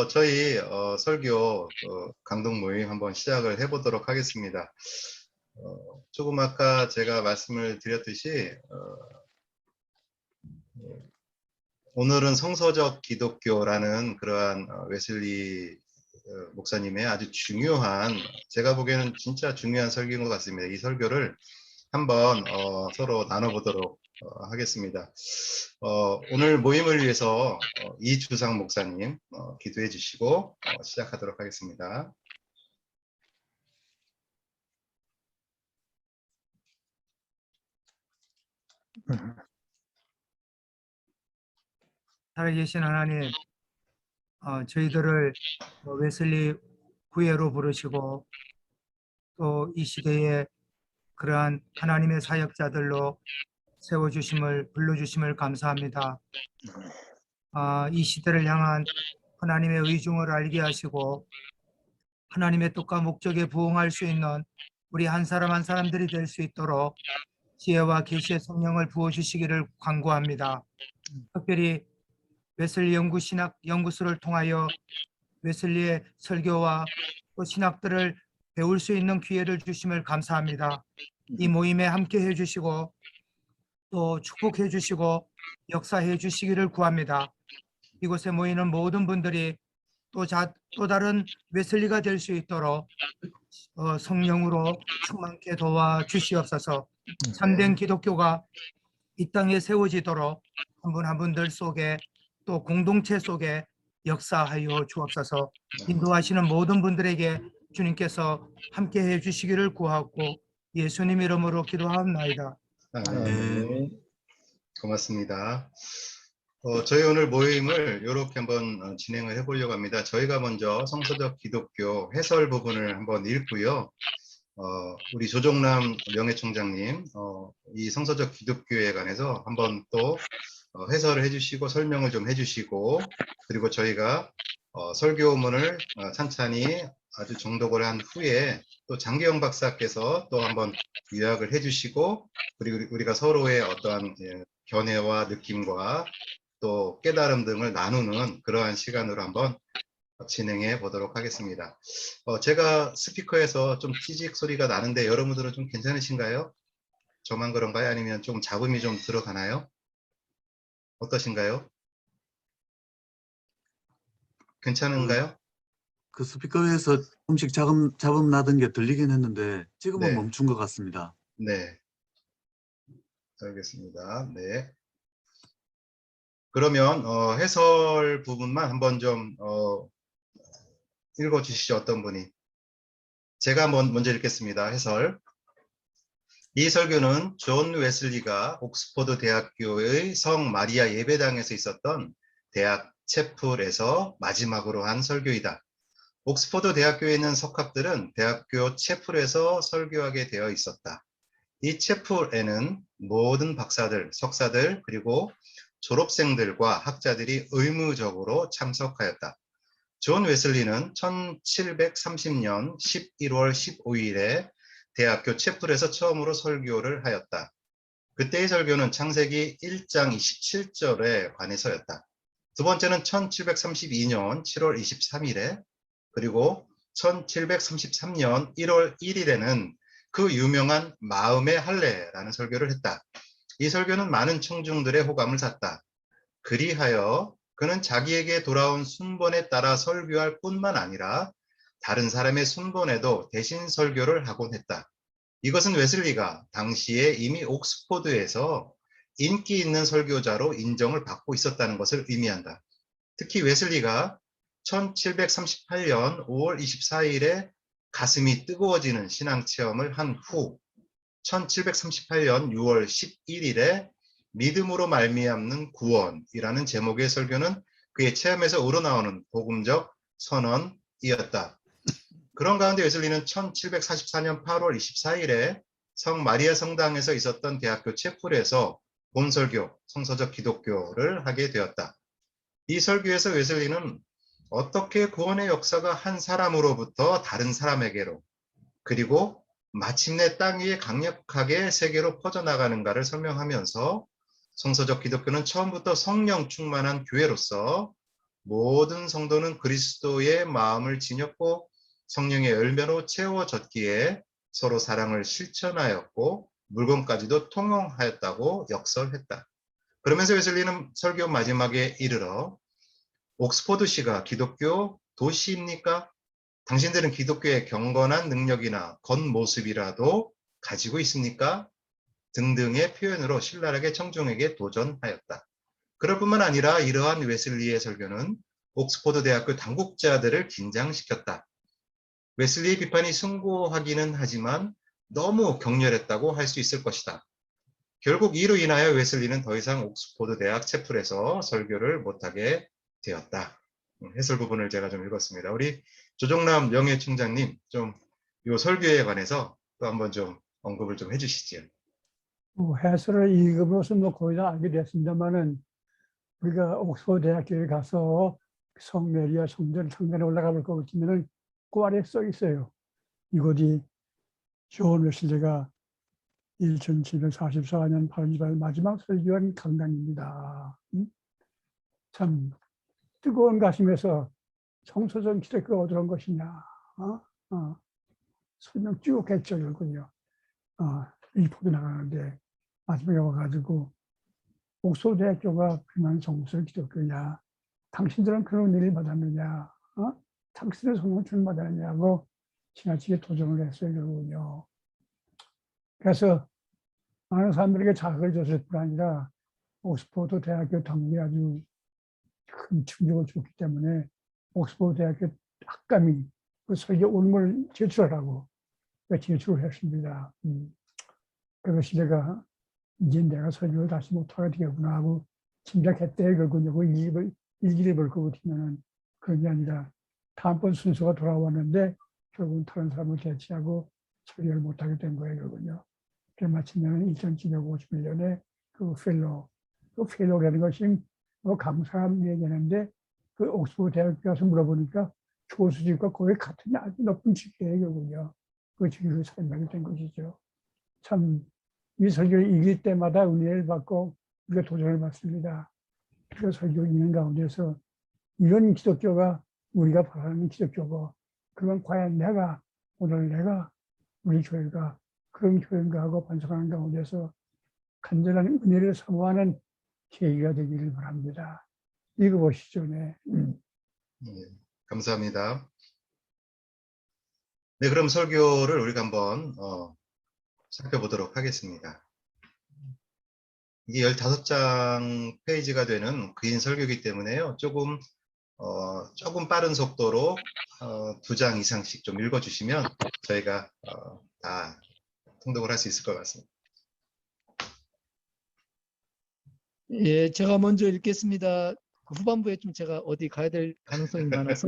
저희 설교 강독 모임 한번 시작을 해보도록 하겠습니다. 조금 아까 제가 말씀을 드렸듯이 오늘은 성서적 기독교라는 그러한 웨슬리 목사님의 아주 중요한, 제가 보기에는 진짜 중요한 설교인 것 같습니다. 이 설교를 한번 서로 나눠보도록 하겠습니다. 오늘 모임을 위해서 이주상 목사님 기도해 주시고 시작하도록 하겠습니다. 살아계신 하나님, 저희들을 웨슬리 후예로 부르시고 또 이 시대에 그러한 하나님의 사역자들로 세워주심을, 불러주심을 감사합니다. 이 시대를 향한 하나님의 의중을 알게 하시고 하나님의 뜻과 목적에 부응할 수 있는 우리 한 사람 한 사람들이 될 수 있도록 지혜와 계시의 성령을 부어주시기를 간구합니다. 특별히 웨슬리 연구소를 통하여 웨슬리의 설교와 또 신학들을 배울 수 있는 기회를 주심을 감사합니다. 이 모임에 함께 해주시고 또 축복해 주시고 역사해 주시기를 구합니다. 이곳에 모이는 모든 분들이 또 다른 웨슬리가 될 수 있도록 성령으로 충만케 도와주시옵소서. 참된 기독교가 이 땅에 세워지도록 한 분 한 분들 속에 또 공동체 속에 역사하여 주옵소서. 인도하시는 모든 분들에게 주님께서 함께 해주시기를 구하고 예수님 이름으로 기도하옵나이다. 네. 고맙습니다. 저희 오늘 모임을 이렇게 한번 진행을 해보려고 합니다. 저희가 먼저 성서적 기독교 해설 부분을 한번 읽고요. 우리 조종남 명예총장님 이 성서적 기독교에 관해서 한번 또 해설을 해주시고 설명을 좀 해주시고, 그리고 저희가 설교문을 찬찬히 아주 정독을 한 후에 또 장기영 박사께서 또 한번 요약을 해주시고, 그리고 우리가 서로의 어떠한 견해와 느낌과 또 깨달음 등을 나누는 그러한 시간으로 한번 진행해 보도록 하겠습니다. 제가 스피커에서 좀 찌직 소리가 나는데 여러분들은 좀 괜찮으신가요? 저만 그런가요? 아니면 좀 잡음이 좀 들어가나요? 어떠신가요? 괜찮은가요? 그 스피커에서 조금씩 잡음 나던 게 들리긴 했는데 지금은 네. 멈춘 것 같습니다. 네. 알겠습니다. 네. 그러면 해설 부분만 한번 좀 읽어 주시죠. 어떤 분이. 제가 한번 먼저 읽겠습니다. 해설. 이 설교는 존 웨슬리가 옥스퍼드 대학교의 성 마리아 예배당에서 있었던 대학 채플에서 마지막으로 한 설교이다. 옥스퍼드 대학교에 있는 석학들은 대학교 채플에서 설교하게 되어 있었다. 이 채플에는 모든 박사들, 석사들, 그리고 졸업생들과 학자들이 의무적으로 참석하였다. 존 웨슬리는 1730년 11월 15일에 대학교 채플에서 처음으로 설교를 하였다. 그때의 설교는 창세기 1장 27절에 관해서였다. 두 번째는 1732년 7월 23일에, 그리고 1733년 1월 1일에는 그 유명한 마음의 할례라는 설교를 했다. 이 설교는 많은 청중들의 호감을 샀다. 그리하여 그는 자기에게 돌아온 순번에 따라 설교할 뿐만 아니라 다른 사람의 순번에도 대신 설교를 하곤 했다. 이것은 웨슬리가 당시에 이미 옥스포드에서 인기 있는 설교자로 인정을 받고 있었다는 것을 의미한다. 특히 웨슬리가 1738년 5월 24일에 가슴이 뜨거워지는 신앙체험을 한 후 1738년 6월 11일에 믿음으로 말미암는 구원이라는 제목의 설교는 그의 체험에서 우러나오는 복음적 선언이었다. 그런 가운데 웨슬리는 1744년 8월 24일에 성 마리아 성당에서 있었던 대학교 채플에서 본설교, 성서적 기독교를 하게 되었다. 이 설교에서 웨슬리는 어떻게 구원의 역사가 한 사람으로부터 다른 사람에게로, 그리고 마침내 땅 위에 강력하게 세계로 퍼져나가는가를 설명하면서 성서적 기독교는 처음부터 성령 충만한 교회로서 모든 성도는 그리스도의 마음을 지녔고 성령의 열매로 채워졌기에 서로 사랑을 실천하였고 물건까지도 통용하였다고 역설했다. 그러면서 웨슬리는 설교 마지막에 이르러 옥스포드시가 기독교 도시입니까? 당신들은 기독교의 경건한 능력이나 겉모습이라도 가지고 있습니까? 등등의 표현으로 신랄하게 청중에게 도전하였다. 그럴 뿐만 아니라 이러한 웨슬리의 설교는 옥스포드 대학교 당국자들을 긴장시켰다. 웨슬리의 비판이 숭고하기는 하지만 너무 격렬했다고 할 수 있을 것이다. 결국 이로 인하여 웨슬리는 더 이상 옥스포드 대학 채플에서 설교를 못하게 되었다. 해설 부분을 제가 좀 읽었습니다. 우리 조정남 명예총장님 좀 이 설교에 관해서 또 한번 좀 언급을 좀 해주시죠. 해설을 읽음으로써 거의 다 알게 됐습니다만은 우리가 옥스퍼드 대학교에 가서 성메리아 성전 상단에 올라가 볼 것 같으면은 그 아래에 써 있어요. 이곳이 존 웨슬리가 1744년 8월 28일 마지막 설교한 강당입니다. 참 뜨거운 가슴에서 성서전 기독교가 어디로 온 것이냐. 설명 쭉 했죠, 결국은요. 일포도 나가는데 마지막에 와가지고 옥스퍼드 대학교가 그만 성서 기독교냐. 당신들은 그런 일을 받았느냐. 당신들 성령 줄 받았느냐고 지나치게 도전을 했어요, 결국은요. 그래서 많은 사람들에게 자극을 줬을 뿐 아니라 옥스퍼드 대학교 당국에 아주 큰 충격을 줬기 때문에 옥스퍼드 대학교 학감이 그 설교 오름을 제출하라고 제출을 했습니다. 그것이 내가 이제 내가 설교를 다시 못하게 되겠구나 하고 짐작했대. 결국은 그 일기를 볼 것 같으면은 그런 게 아니라 다음번 순서가 돌아왔는데 결국은 다른 사람을 대체하고 설교를 못하게 된 거예요, 결국은요. 그래 마치면 1951년에 그 펠로라는 것이 감사한 얘기하는데 그 옥스퍼드 대학교 가서 물어보니까 교수직과 거의 같은 아주 높은 직위예요, 결국은요. 그 직위로 설명이 된 것이죠. 참 이 설교를 이길 때마다 은혜를 받고 우리가 도전을 받습니다. 그 설교 있는 가운데서 이런 기독교가 우리가 바라는 기독교고 그건 과연 오늘 내가 우리 교회가 그런 교회인가 하고 반성하는 가운데서 간절한 은혜를 사모하는 계기가 되기를 바랍니다. 읽어보시죠. 네. 감사합니다. 네, 그럼 설교를 우리가 한번 살펴보도록 하겠습니다. 이게 15장 페이지가 되는 긴 설교이기 때문에요. 조금 빠른 속도로 2장 이상씩 좀 읽어주시면 저희가 다 통독을 할 수 있을 것 같습니다. 예, 제가 먼저 읽겠습니다. 후반부에 좀 제가 어디 가야 될 가능성이 많아서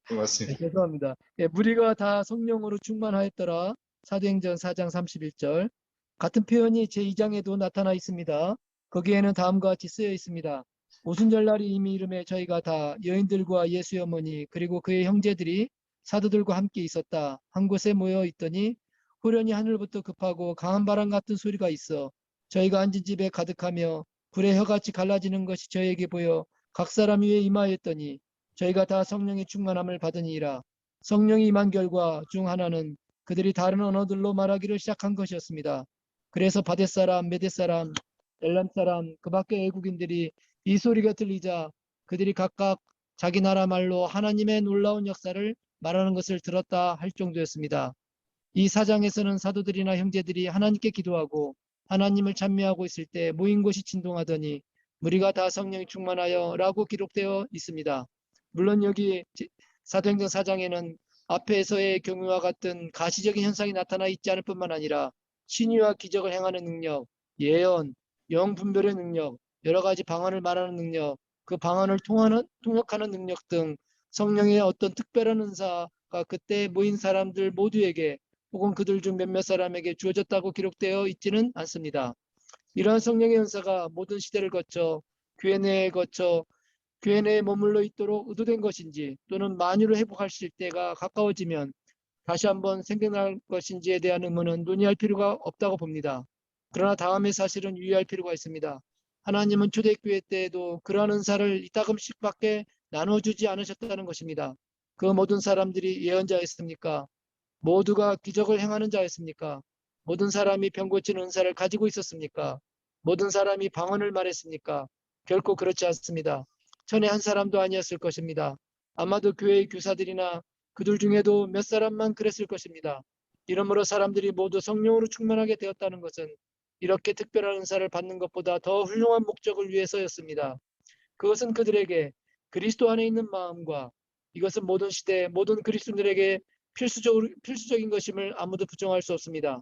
고맙습니다. 네, 죄송합니다. 예, 무리가 다 성령으로 충만하였더라. 사도행전 4장 31절. 같은 표현이 제2장에도 나타나 있습니다. 거기에는 다음과 같이 쓰여 있습니다. 오순절날이 이미 이름에 저희가 다 여인들과 예수의 어머니 그리고 그의 형제들이 사도들과 함께 있었다. 한 곳에 모여 있더니 후련히 하늘부터 급하고 강한 바람 같은 소리가 있어 저희가 앉은 집에 가득하며 불의 혀같이 갈라지는 것이 저에게 보여 각 사람 위에 임하였더니 저희가 다 성령의 충만함을 받으니라. 성령이 임한 결과 중 하나는 그들이 다른 언어들로 말하기를 시작한 것이었습니다. 그래서 바댓 사람, 메댓 사람, 엘람 사람, 그 밖의 외국인들이 이 소리가 들리자 그들이 각각 자기 나라 말로 하나님의 놀라운 역사를 말하는 것을 들었다 할 정도였습니다. 이 4장에서는 사도들이나 형제들이 하나님께 기도하고 하나님을 찬미하고 있을 때 모인 곳이 진동하더니 무리가 다 성령이 충만하여 라고 기록되어 있습니다. 물론 여기 사도행전 4장에는 앞에서의 경우와 같은 가시적인 현상이 나타나 있지 않을 뿐만 아니라 신유와 기적을 행하는 능력, 예언, 영분별의 능력, 여러 가지 방언을 말하는 능력, 그 방언을 통역하는 능력 등 성령의 어떤 특별한 은사가 그때 모인 사람들 모두에게 혹은 그들 중 몇몇 사람에게 주어졌다고 기록되어 있지는 않습니다. 이러한 성령의 은사가 모든 시대를 거쳐 교회 내에 머물러 있도록 의도된 것인지 또는 만유를 회복하실 때가 가까워지면 다시 한번 생겨날 것인지에 대한 의문은 논의할 필요가 없다고 봅니다. 그러나 다음의 사실은 유의할 필요가 있습니다. 하나님은 초대교회 때에도 그러한 은사를 이따금씩 밖에 나눠주지 않으셨다는 것입니다. 그 모든 사람들이 예언자였습니까? 모두가 기적을 행하는 자였습니까? 모든 사람이 병 고치는 은사를 가지고 있었습니까? 모든 사람이 방언을 말했습니까? 결코 그렇지 않습니다. 천에 한 사람도 아니었을 것입니다. 아마도 교회의 교사들이나 그들 중에도 몇 사람만 그랬을 것입니다. 이러므로 사람들이 모두 성령으로 충만하게 되었다는 것은 이렇게 특별한 은사를 받는 것보다 더 훌륭한 목적을 위해서였습니다. 그것은 그들에게 그리스도 안에 있는 마음과 이것은 모든 시대 모든 그리스도인들에게 필수적인 것임을 아무도 부정할 수 없습니다.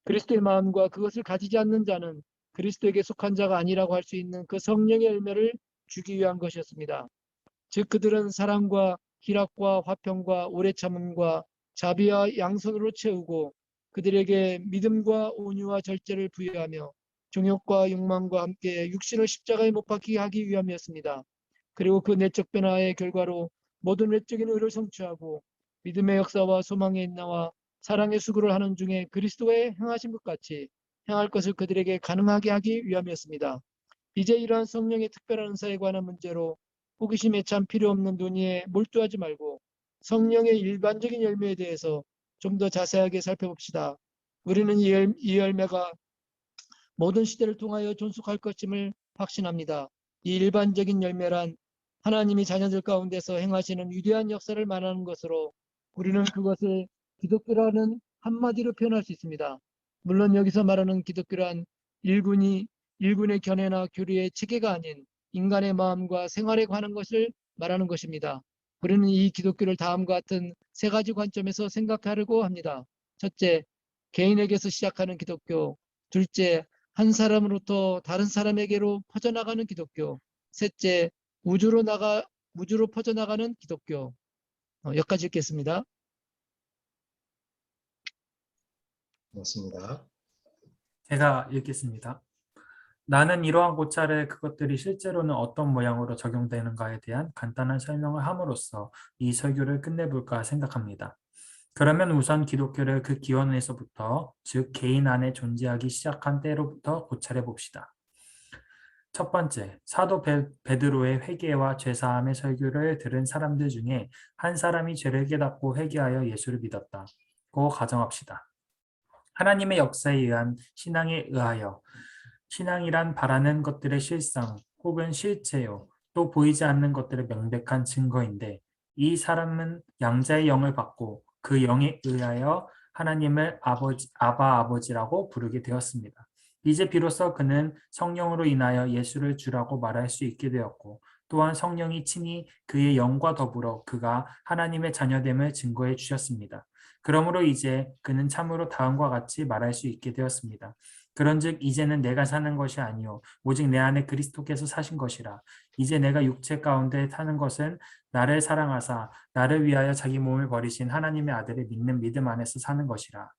그리스도의 마음과 그것을 가지지 않는 자는 그리스도에게 속한 자가 아니라고 할 수 있는 그 성령의 열매를 주기 위한 것이었습니다. 즉 그들은 사랑과 희락과 화평과 오래 참음과 자비와 양선으로 채우고 그들에게 믿음과 온유와 절제를 부여하며 정욕과 욕망과 함께 육신을 십자가에 못 박히게 하기 위함이었습니다. 그리고 그 내적 변화의 결과로 모든 외적인 의를 성취하고 믿음의 역사와 소망의 인나와 사랑의 수고를 하는 중에 그리스도의 행하신 것 같이 행할 것을 그들에게 가능하게 하기 위함이었습니다. 이제 이러한 성령의 특별한 은사에 관한 문제로 호기심에 참 필요 없는 논의에 몰두하지 말고 성령의 일반적인 열매에 대해서 좀 더 자세하게 살펴봅시다. 우리는 이 열매가 모든 시대를 통하여 존속할 것임을 확신합니다. 이 일반적인 열매란 하나님이 자녀들 가운데서 행하시는 위대한 역사를 말하는 것으로 우리는 그것을 기독교라는 한마디로 표현할 수 있습니다. 물론 여기서 말하는 기독교란 일군의 견해나 교리의 체계가 아닌 인간의 마음과 생활에 관한 것을 말하는 것입니다. 우리는 이 기독교를 다음과 같은 세 가지 관점에서 생각하려고 합니다. 첫째, 개인에게서 시작하는 기독교. 둘째, 한 사람으로부터 다른 사람에게로 퍼져나가는 기독교. 셋째, 우주로 퍼져나가는 기독교. 여기까지 읽겠습니다. 맞습니다. 제가 읽겠습니다. 나는 이러한 고찰에 그것들이 실제로는 어떤 모양으로 적용되는가에 대한 간단한 설명을 함으로써 이 설교를 끝내볼까 생각합니다. 그러면 우선 기독교를 그 기원에서부터, 즉 개인 안에 존재하기 시작한 때로부터 고찰해 봅시다. 첫 번째, 사도 베드로의 회개와 죄사함의 설교를 들은 사람들 중에 한 사람이 죄를 깨닫고 회개하여 예수를 믿었다고 가정합시다. 하나님의 역사에 의한 신앙에 의하여 신앙이란 바라는 것들의 실상 혹은 실체요, 또 보이지 않는 것들의 명백한 증거인데 이 사람은 양자의 영을 받고 그 영에 의하여 하나님을 아버지라고 부르게 되었습니다. 이제 비로소 그는 성령으로 인하여 예수를 주라고 말할 수 있게 되었고 또한 성령이 친히 그의 영과 더불어 그가 하나님의 자녀됨을 증거해 주셨습니다. 그러므로 이제 그는 참으로 다음과 같이 말할 수 있게 되었습니다. 그런즉 이제는 내가 사는 것이 아니요 오직 내 안에 그리스도께서 사신 것이라. 이제 내가 육체 가운데 사는 것은 나를 사랑하사 나를 위하여 자기 몸을 버리신 하나님의 아들을 믿는 믿음 안에서 사는 것이라.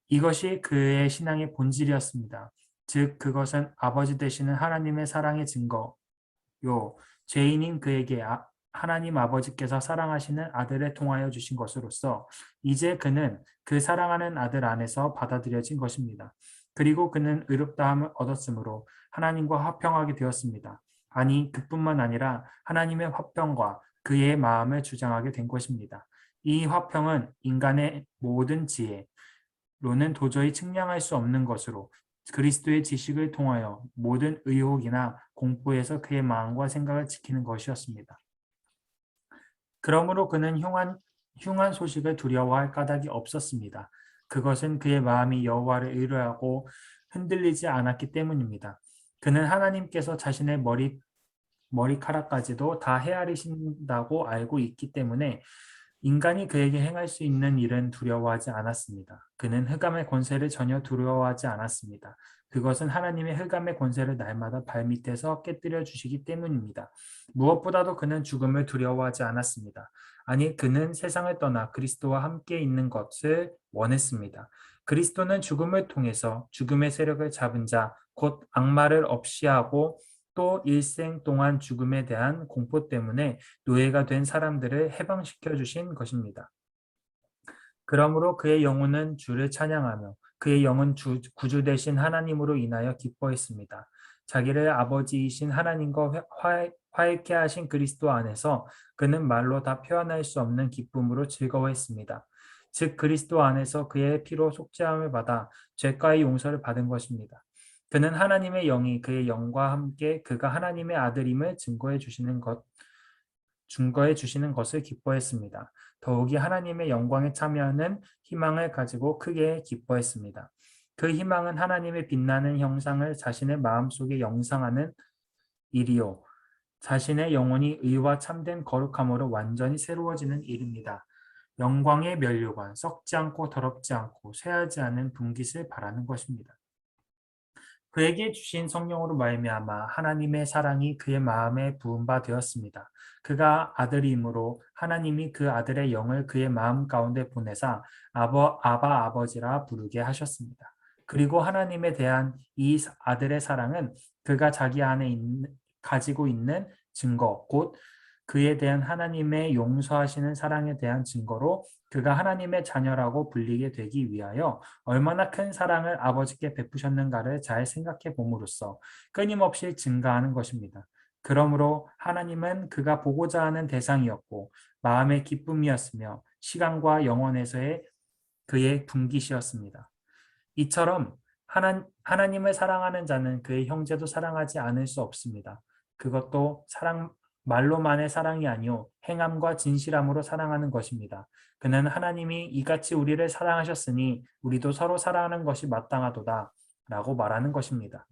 이것이 그의 신앙의 본질이었습니다. 즉 그것은 아버지 되시는 하나님의 사랑의 증거요 죄인인 그에게 하나님 아버지께서 사랑하시는 아들을 통하여 주신 것으로서 이제 그는 그 사랑하는 아들 안에서 받아들여진 것입니다. 그리고 그는 의롭다함을 얻었으므로 하나님과 화평하게 되었습니다. 아니 그뿐만 아니라 하나님의 화평과 그의 마음을 주장하게 된 것입니다. 이 화평은 인간의 모든 지혜로는 도저히 측량할 수 없는 것으로 그리스도의 지식을 통하여 모든 의혹이나 공포에서 그의 마음과 생각을 지키는 것이었습니다. 그러므로 그는 흉한 소식을 두려워할 까닭이 없었습니다. 그것은 그의 마음이 여호와를 의뢰하고 흔들리지 않았기 때문입니다. 그는 하나님께서 자신의 머리카락까지도 다 헤아리신다고 알고 있기 때문에 인간이 그에게 행할 수 있는 일은 두려워하지 않았습니다. 그는 흑암의 권세를 전혀 두려워하지 않았습니다. 그것은 하나님의 흑암의 권세를 날마다 발밑에서 깨뜨려 주시기 때문입니다. 무엇보다도 그는 죽음을 두려워하지 않았습니다. 아니, 그는 세상을 떠나 그리스도와 함께 있는 것을 원했습니다. 그리스도는 죽음을 통해서 죽음의 세력을 잡은 자, 곧 악마를 없이 하고 또 일생 동안 죽음에 대한 공포 때문에 노예가 된 사람들을 해방시켜 주신 것입니다. 그러므로 그의 영혼은 주를 찬양하며 그의 영은 구주 되신 하나님으로 인하여 기뻐했습니다. 자기를 아버지이신 하나님과 화해케 하신 그리스도 안에서 그는 말로 다 표현할 수 없는 기쁨으로 즐거워했습니다. 즉 그리스도 안에서 그의 피로 속죄함을 받아 죄가의 용서를 받은 것입니다. 그는 하나님의 영이 그의 영과 함께 그가 하나님의 아들임을 증거해 주시는 것을 기뻐했습니다. 더욱이 하나님의 영광에 참여하는 희망을 가지고 크게 기뻐했습니다. 그 희망은 하나님의 빛나는 형상을 자신의 마음속에 영상하는 일이요 자신의 영혼이 의와 참된 거룩함으로 완전히 새로워지는 일입니다. 영광의 면류관, 썩지 않고 더럽지 않고 쇠하지 않은 분깃을 바라는 것입니다. 그에게 주신 성령으로 말미암아 하나님의 사랑이 그의 마음에 부은 바 되었습니다. 그가 아들이므로 하나님이 그 아들의 영을 그의 마음 가운데 보내사 아바 아버지라 부르게 하셨습니다. 그리고 하나님에 대한 이 아들의 사랑은 그가 자기 안에 가지고 있는 증거, 곧 그에 대한 하나님의 용서하시는 사랑에 대한 증거로 그가 하나님의 자녀라고 불리게 되기 위하여 얼마나 큰 사랑을 아버지께 베푸셨는가를 잘 생각해 봄으로써 끊임없이 증가하는 것입니다. 그러므로 하나님은 그가 보고자 하는 대상이었고 마음의 기쁨이었으며 시간과 영원에서의 그의 분깃이었습니다. 이처럼 하나님을 사랑하는 자는 그의 형제도 사랑하지 않을 수 없습니다. 그것도 말로만의 사랑이 아니요 행함과 진실함으로 사랑하는 것입니다. 그는 하나님이 이같이 우리를 사랑하셨으니 우리도 서로 사랑하는 것이 마땅하도다 라고 말하는 것입니다.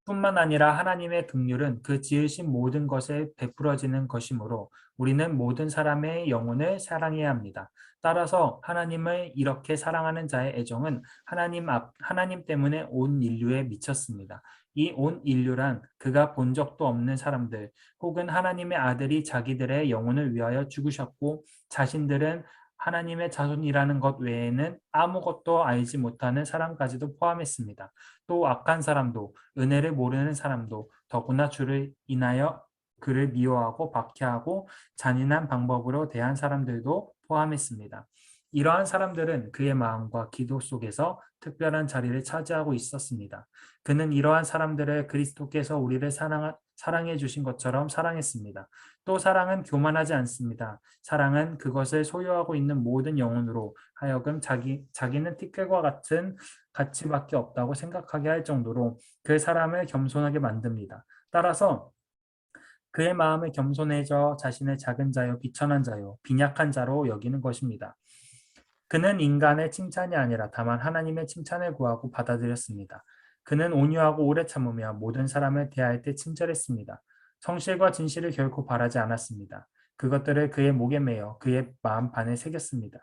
뿐만 아니라 하나님의 긍휼은 그 지으신 모든 것에 베풀어지는 것이므로 우리는 모든 사람의 영혼을 사랑해야 합니다. 따라서 하나님을 이렇게 사랑하는 자의 애정은 하나님 때문에 온 인류에 미쳤습니다. 이 온 인류란 그가 본 적도 없는 사람들 혹은 하나님의 아들이 자기들의 영혼을 위하여 죽으셨고 자신들은 하나님의 자손이라는 것 외에는 아무것도 알지 못하는 사람까지도 포함했습니다. 또 악한 사람도 은혜를 모르는 사람도 더구나 주를 인하여 그를 미워하고 박해하고 잔인한 방법으로 대한 사람들도 포함했습니다. 이러한 사람들은 그의 마음과 기도 속에서 특별한 자리를 차지하고 있었습니다. 그는 이러한 사람들을 그리스도께서 우리를 사랑해 주신 것처럼 사랑했습니다. 또 사랑은 교만하지 않습니다. 사랑은 그것을 소유하고 있는 모든 영혼으로 하여금 자기는 티끌과 같은 가치밖에 없다고 생각하게 할 정도로 그 사람을 겸손하게 만듭니다. 따라서 그의 마음을 겸손해져 자신의 작은 자요 비천한 자요 빈약한 자로 여기는 것입니다. 그는 인간의 칭찬이 아니라 다만 하나님의 칭찬을 구하고 받아들였습니다. 그는 온유하고 오래 참으며 모든 사람을 대할 때 친절했습니다. 성실과 진실을 결코 바라지 않았습니다. 그것들을 그의 목에 매어 그의 마음판에 새겼습니다.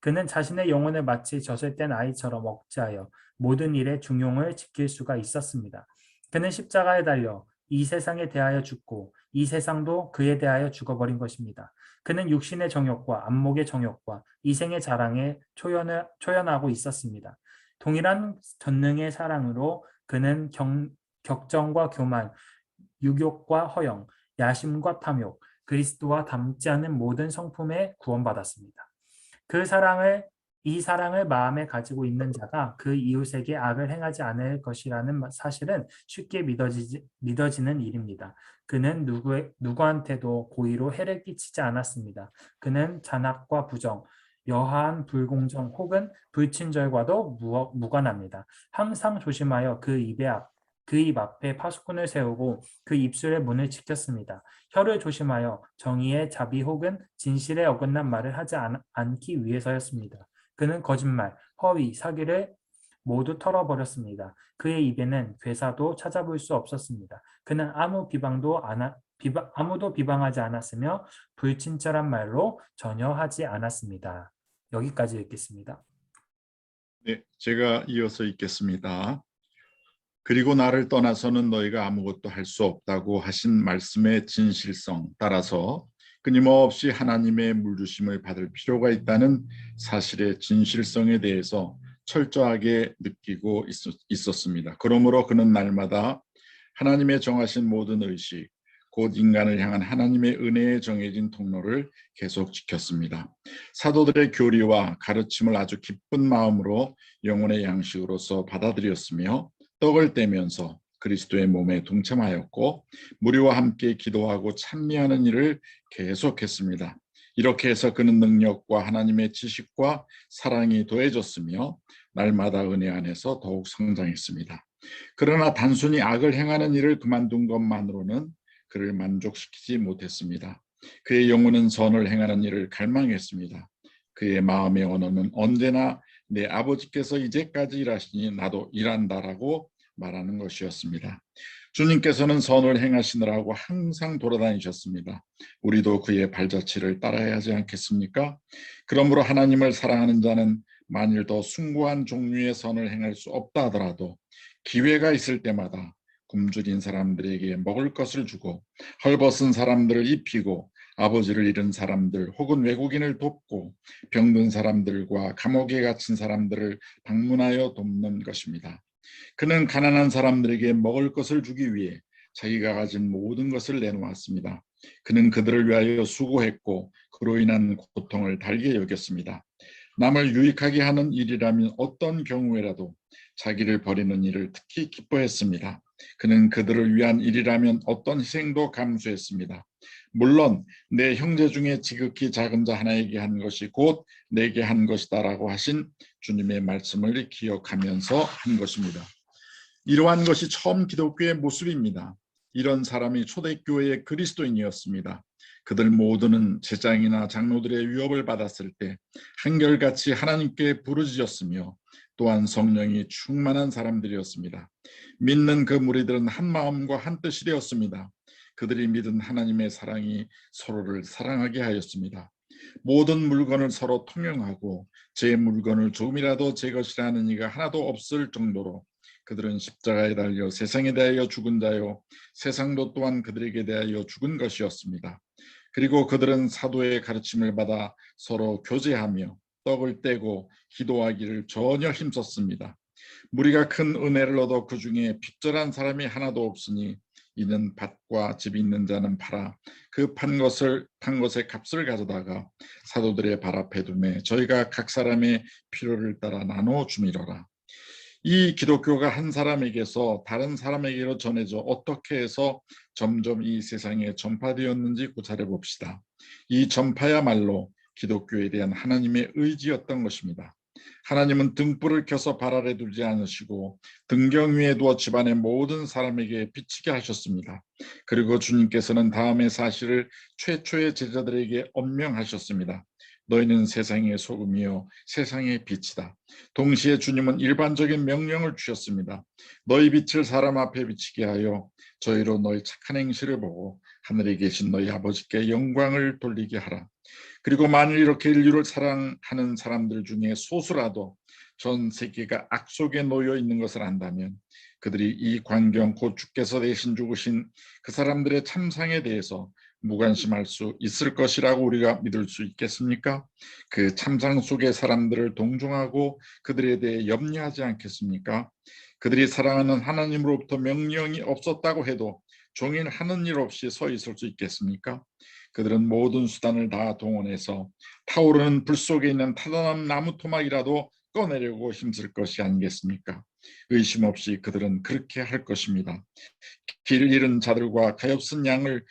그는 자신의 영혼을 마치 젖을 뗀 아이처럼 억제하여 모든 일에 중용을 지킬 수가 있었습니다. 그는 십자가에 달려 이 세상에 대하여 죽고 이 세상도 그에 대하여 죽어버린 것입니다. 그는 육신의 정욕과 안목의 정욕과 이생의 자랑에 초연하고 있었습니다. 동일한 전능의 사랑으로 그는 격정과 교만, 유욕과 허영, 야심과 탐욕, 그리스도와 닮지 않는 모든 성품에 구원받았습니다. 이 사랑을 마음에 가지고 있는 자가 그 이웃에게 악을 행하지 않을 것이라는 사실은 쉽게 믿어지는 일입니다. 그는 누구한테도 고의로 해를 끼치지 않았습니다. 그는 잔악과 부정, 여하한 불공정 혹은 불친절과도 무관합니다. 항상 조심하여 그 입 앞에 파수꾼을 세우고 그 입술의 문을 지켰습니다. 혀를 조심하여 정의의 자비 혹은 진실에 어긋난 말을 하지 않기 위해서였습니다. 그는 거짓말, 허위, 사기를 모두 털어버렸습니다. 그의 입에는 괴사도 찾아볼 수 없었습니다. 그는 아무도 비방하지 않았으며 불친절한 말로 전혀 하지 않았습니다. 여기까지 읽겠습니다. 네, 제가 이어서 읽겠습니다. 그리고 나를 떠나서는 너희가 아무것도 할 수 없다고 하신 말씀의 진실성 따라서 끊임없이 하나님의 물주심을 받을 필요가 있다는 사실의 진실성에 대해서 철저하게 느끼고 있었습니다. 그러므로 그는 날마다 하나님의 정하신 모든 의식, 곧 인간을 향한 하나님의 은혜에 정해진 통로를 계속 지켰습니다. 사도들의 교리와 가르침을 아주 기쁜 마음으로 영혼의 양식으로서 받아들였으며 떡을 떼면서 그리스도의 몸에 동참하였고 무리와 함께 기도하고 찬미하는 일을 계속했습니다. 이렇게 해서 그는 능력과 하나님의 지식과 사랑이 더해졌으며 날마다 은혜 안에서 더욱 성장했습니다. 그러나 단순히 악을 행하는 일을 그만둔 것만으로는 그를 만족시키지 못했습니다. 그의 영혼은 선을 행하는 일을 갈망했습니다. 그의 마음의 언어는 언제나 내 아버지께서 이제까지 일하시니 나도 일한다라고 말하는 것이었습니다. 주님께서는 선을 행하시느라고 항상 돌아다니셨습니다. 우리도 그의 발자취를 따라야 하지 않겠습니까? 그러므로 하나님을 사랑하는 자는 만일 더 숭고한 종류의 선을 행할 수 없다 하더라도 기회가 있을 때마다 굶주린 사람들에게 먹을 것을 주고 헐벗은 사람들을 입히고 아버지를 잃은 사람들 혹은 외국인을 돕고 병든 사람들과 감옥에 갇힌 사람들을 방문하여 돕는 것입니다. 그는 가난한 사람들에게 먹을 것을 주기 위해 자기가 가진 모든 것을 내놓았습니다. 그는 그들을 위하여 수고했고 그로 인한 고통을 달게 여겼습니다. 남을 유익하게 하는 일이라면 어떤 경우에라도 자기를 버리는 일을 특히 기뻐했습니다. 그는 그들을 위한 일이라면 어떤 희생도 감수했습니다. 물론 내 형제 중에 지극히 작은 자 하나에게 한 것이 곧 내게 한 것이다라고 하신 주님의 말씀을 기억하면서 한 것입니다. 이러한 것이 처음 기독교의 모습입니다. 이런 사람이 초대교회의 그리스도인이었습니다. 그들 모두는 제장이나 장로들의 위협을 받았을 때 한결같이 하나님께 부르짖었으며 또한 성령이 충만한 사람들이었습니다. 믿는 그 무리들은 한 마음과 한 뜻이 되었습니다. 그들이 믿은 하나님의 사랑이 서로를 사랑하게 하였습니다. 모든 물건을 서로 통용하고 제 물건을 조금이라도 제 것이라는 이가 하나도 없을 정도로 그들은 십자가에 달려 세상에 대하여 죽은 자요 세상도 또한 그들에게 대하여 죽은 것이었습니다. 그리고 그들은 사도의 가르침을 받아 서로 교제하며 떡을 떼고 기도하기를 전혀 힘썼습니다. 무리가 큰 은혜를 얻어 그 중에 빚절한 사람이 하나도 없으니 이는 밭과 집이 있는 자는 팔아 그 판 것의 값을 가져다가 사도들의 발 앞에 두매 저희가 각 사람의 필요를 따라 나눠 주미러라. 이 기독교가 한 사람에게서 다른 사람에게로 전해져 어떻게 해서 점점 이 세상에 전파되었는지 고찰해 봅시다. 이 전파야말로 기독교에 대한 하나님의 의지였던 것입니다. 하나님은 등불을 켜서 발 아래 두지 않으시고 등경 위에 두어 집안의 모든 사람에게 비치게 하셨습니다. 그리고 주님께서는 다음의 사실을 최초의 제자들에게 엄명하셨습니다. 너희는 세상의 소금이요 세상의 빛이다. 동시에 주님은 일반적인 명령을 주셨습니다. 너희 빛을 사람 앞에 비치게 하여 저희로 너희 착한 행실을 보고 하늘에 계신 너희 아버지께 영광을 돌리게 하라. 그리고 만일 이렇게 인류를 사랑하는 사람들 중에 소수라도 전 세계가 악 속에 놓여 있는 것을 안다면 그들이 이 광경 곧 주께서 대신 죽으신 그 사람들의 참상에 대해서 무관심할 수 있을 것이라고 우리가 믿을 수 있겠습니까? 그 참상 속의 사람들을 동정하고 그들에 대해 염려하지 않겠습니까? 그들이 사랑하는 하나님으로부터 명령이 없었다고 해도 종일 하는 일 없이 서 있을 수 있겠습니까? 그들은 모든 수단을 다 동원해서 타오르는 불 속에 있는 타단한 나무 토막이라도 꺼내려고 힘쓸 것이 아니겠습니까? 의심 없이 그들은 그렇게 할 것입니다. 길 잃은 자들과 가엾은 양을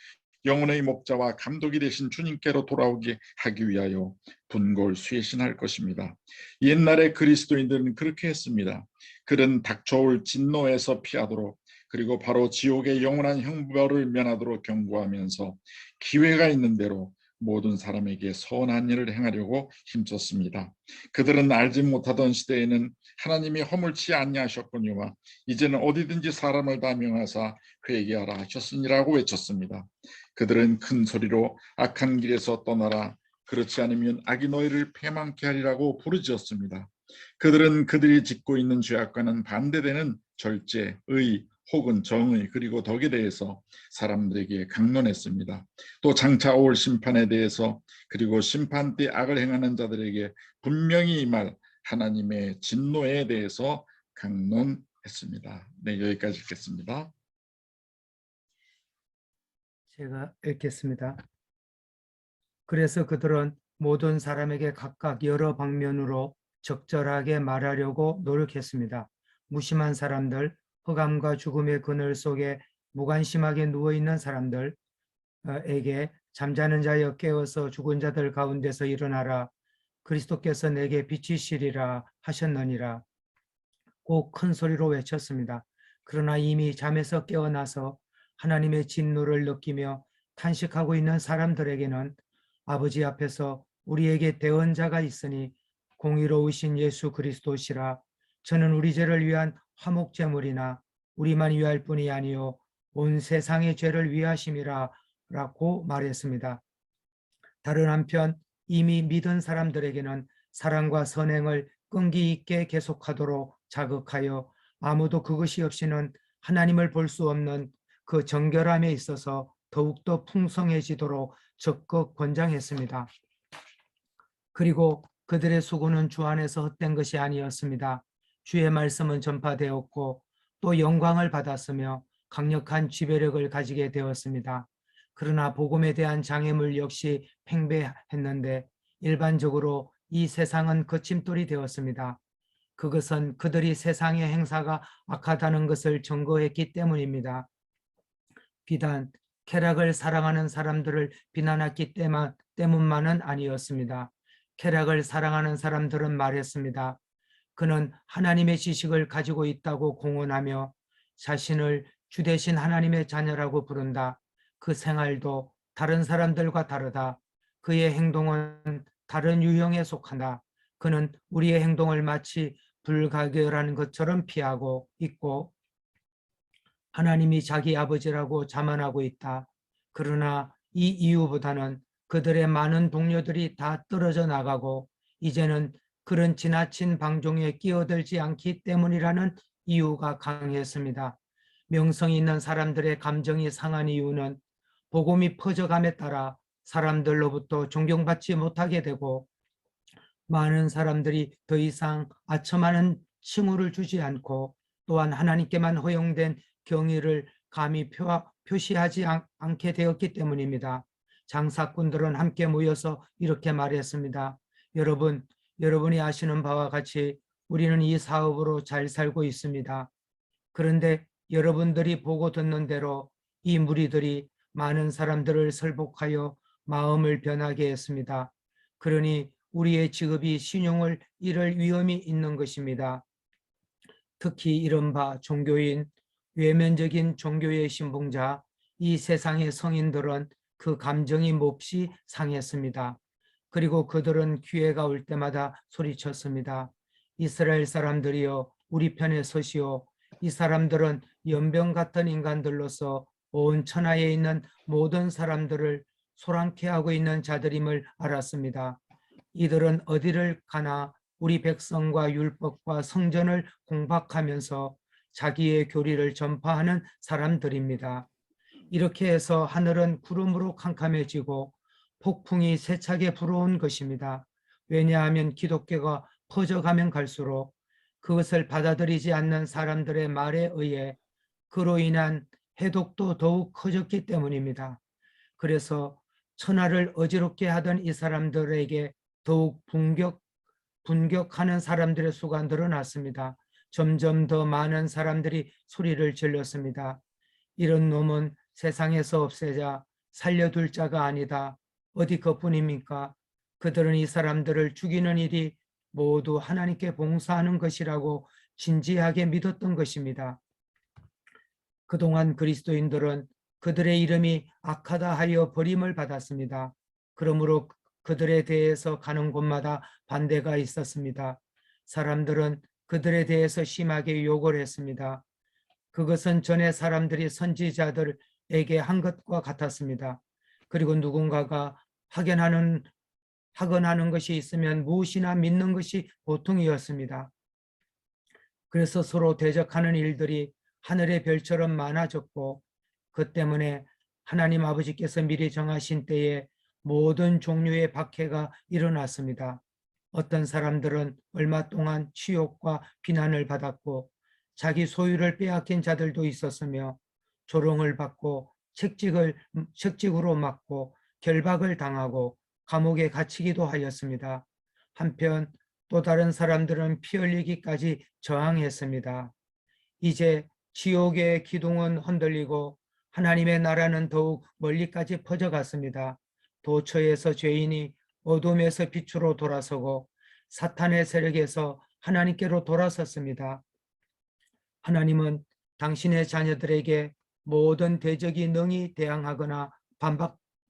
영혼의 목자와 감독이 되신 주님께로 돌아오게 하기 위하여 분골 쇄신할 것입니다. 옛날에 그리스도인들은 그렇게 했습니다. 그들은 닥쳐올 진노에서 피하도록 그리고 바로 지옥의 영원한 형벌을 면하도록 경고하면서 기회가 있는 대로 모든 사람에게 선한 일을 행하려고 힘썼습니다. 그들은 알지 못하던 시대에는 하나님이 허물치 아니하셨거니와 이제는 어디든지 사람을 다 명하사 회개하라 하셨으니라고 외쳤습니다. 그들은 큰 소리로 악한 길에서 떠나라 그렇지 않으면 악이 너희를 패망케 하리라고 부르짖었습니다. 그들은 그들이 짓고 있는 죄악과는 반대되는 절제, 의 혹은 정의 그리고 덕에 대해서 사람들에게 강론했습니다. 또 장차 올 심판에 대해서 그리고 심판 때 악을 행하는 자들에게 분명히 임할 하나님의 진노에 대해서 강론했습니다. 네, 여기까지 읽겠습니다. 제가 읽겠습니다. 그래서 그들은 모든 사람에게 각각 여러 방면으로 적절하게 말하려고 노력했습니다. 무심한 사람들, 흑암과 죽음의 그늘 속에 무관심하게 누워있는 사람들에게 잠자는 자여 깨어서 죽은 자들 가운데서 일어나라. 그리스도께서 내게 빛이시리라 하셨느니라. 꼭 큰 소리로 외쳤습니다. 그러나 이미 잠에서 깨어나서 하나님의 진노를 느끼며 탄식하고 있는 사람들에게는 아버지 앞에서 우리에게 대언자가 있으니 공의로우신 예수 그리스도시라. 저는 우리 죄를 위한 화목 제물이나 우리만 위할 뿐이 아니요 온 세상의 죄를 위하심이라 라고 말했습니다. 다른 한편 이미 믿은 사람들에게는 사랑과 선행을 끈기 있게 계속하도록 자극하여 아무도 그것이 없이는 하나님을 볼 수 없는 그 정결함에 있어서 더욱더 풍성해지도록 적극 권장했습니다. 그리고 그들의 수고는 주 안에서 헛된 것이 아니었습니다. 주의 말씀은 전파되었고 또 영광을 받았으며 강력한 지배력을 가지게 되었습니다. 그러나 복음에 대한 장애물 역시 팽배했는데 일반적으로 이 세상은 거침돌이 되었습니다. 그것은 그들이 세상의 행사가 악하다는 것을 증거했기 때문입니다. 비단 쾌락을 사랑하는 사람들을 비난했기 때문만은 아니었습니다. 쾌락을 사랑하는 사람들은 말했습니다. 그는 하나님의 지식을 가지고 있다고 공언하며 자신을 주 대신 하나님의 자녀라고 부른다. 그 생활도 다른 사람들과 다르다. 그의 행동은 다른 유형에 속한다. 그는 우리의 행동을 마치 불가결한 것처럼 피하고 있고 하나님이 자기 아버지라고 자만하고 있다. 그러나 이 이유보다는 그들의 많은 동료들이 다 떨어져 나가고 이제는 그런 지나친 방종에 끼어들지 않기 때문이라는 이유가 강했습니다. 명성이 있는 사람들의 감정이 상한 이유는 복음이 퍼져감에 따라 사람들로부터 존경받지 못하게 되고 많은 사람들이 더 이상 아첨하는 칭호를 주지 않고 또한 하나님께만 허용된 경의를 감히 표시하지 않게 되었기 때문입니다. 장사꾼들은 함께 모여서 이렇게 말했습니다. 여러분이 아시는 바와 같이 우리는 이 사업으로 잘 살고 있습니다. 그런데 여러분들이 보고 듣는 대로 이 무리들이 많은 사람들을 설복하여 마음을 변하게 했습니다. 그러니 우리의 직업이 신용을 잃을 위험이 있는 것입니다. 특히 이른바 종교인, 외면적인 종교의 신봉자, 이 세상의 성인들은 그 감정이 몹시 상했습니다. 그리고 그들은 기회가 올 때마다 소리쳤습니다. 이스라엘 사람들이여 우리 편에 서시오. 이 사람들은 연병 같은 인간들로서 온 천하에 있는 모든 사람들을 소란케 하고 있는 자들임을 알았습니다. 이들은 어디를 가나 우리 백성과 율법과 성전을 공박하면서 자기의 교리를 전파하는 사람들입니다. 이렇게 해서 하늘은 구름으로 캄캄해지고 폭풍이 세차게 불어온 것입니다. 왜냐하면 기독교가 퍼져가면 갈수록 그것을 받아들이지 않는 사람들의 말에 의해 그로 인한 해독도 더욱 커졌기 때문입니다. 그래서 천하를 어지럽게 하던 이 사람들에게 더욱 분격하는 사람들의 수가 늘어났습니다. 점점 더 많은 사람들이 소리를 질렀습니다. 이런 놈은 세상에서 없애자 살려둘 자가 아니다. 어디 그뿐입니까? 그들은 이 사람들을 죽이는 일이 모두 하나님께 봉사하는 것이라고 진지하게 믿었던 것입니다. 그동안 그리스도인들은 그들의 이름이 악하다 하여 버림을 받았습니다. 그러므로 그들에 대해서 가는 곳마다 반대가 있었습니다. 사람들은 그들에 대해서 심하게 욕을 했습니다. 그것은 전에 사람들이 선지자들에게 한 것과 같았습니다. 그리고 누군가가 학언하는 것이 있으면 무엇이나 믿는 것이 보통이었습니다. 그래서 서로 대적하는 일들이 하늘의 별처럼 많아졌고 그 때문에 하나님 아버지께서 미리 정하신 때에 모든 종류의 박해가 일어났습니다. 어떤 사람들은 얼마 동안 치욕과 비난을 받았고 자기 소유를 빼앗긴 자들도 있었으며 조롱을 받고 책직으로 맞고 결박을 당하고 감옥에 갇히기도 하였습니다. 한편 또 다른 사람들은 피 흘리기까지 저항했습니다. 이제 지옥의 기둥은 흔들리고 하나님의 나라는 더욱 멀리까지 퍼져갔습니다. 도처에서 죄인이 어둠에서 빛으로 돌아서고 사탄의 세력에서 하나님께로 돌아섰습니다. 하나님은 당신의 자녀들에게 모든 대적이 능히 대항하거나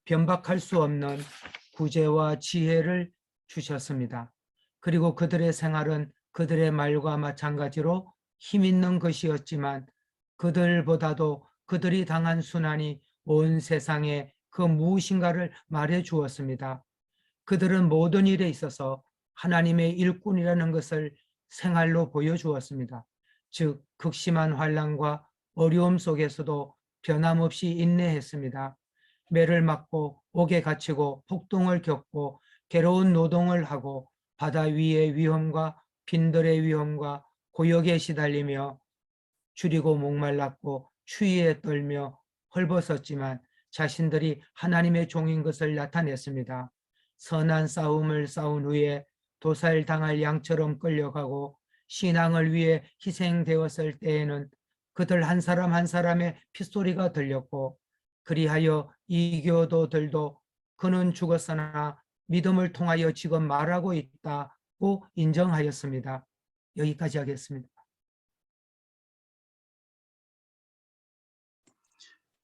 변박할 수 없는 구제와 지혜를 주셨습니다. 그리고 그들의 생활은 그들의 말과 마찬가지로 힘있는 것이었지만 그들보다도 그들이 당한 순환이 온 세상에 그 무엇인가를 말해 주었습니다. 그들은 모든 일에 있어서 하나님의 일꾼이라는 것을 생활로 보여주었습니다. 즉 극심한 환난과 어려움 속에서도 변함없이 인내했습니다. 매를 맞고 옥에 갇히고 폭동을 겪고 괴로운 노동을 하고 바다 위의 위험과 빈들의 위험과 고역에 시달리며 줄이고 목말랐고 추위에 떨며 헐벗었지만 자신들이 하나님의 종인 것을 나타냈습니다. 선한 싸움을 싸운 후에 도살당할 양처럼 끌려가고 신앙을 위해 희생되었을 때에는 그들 한 사람 한 사람의 핏소리가 들렸고 그리하여 이교도들도 그는 죽었으나 믿음을 통하여 지금 말하고 있다고 인정하였습니다. 여기까지 하겠습니다.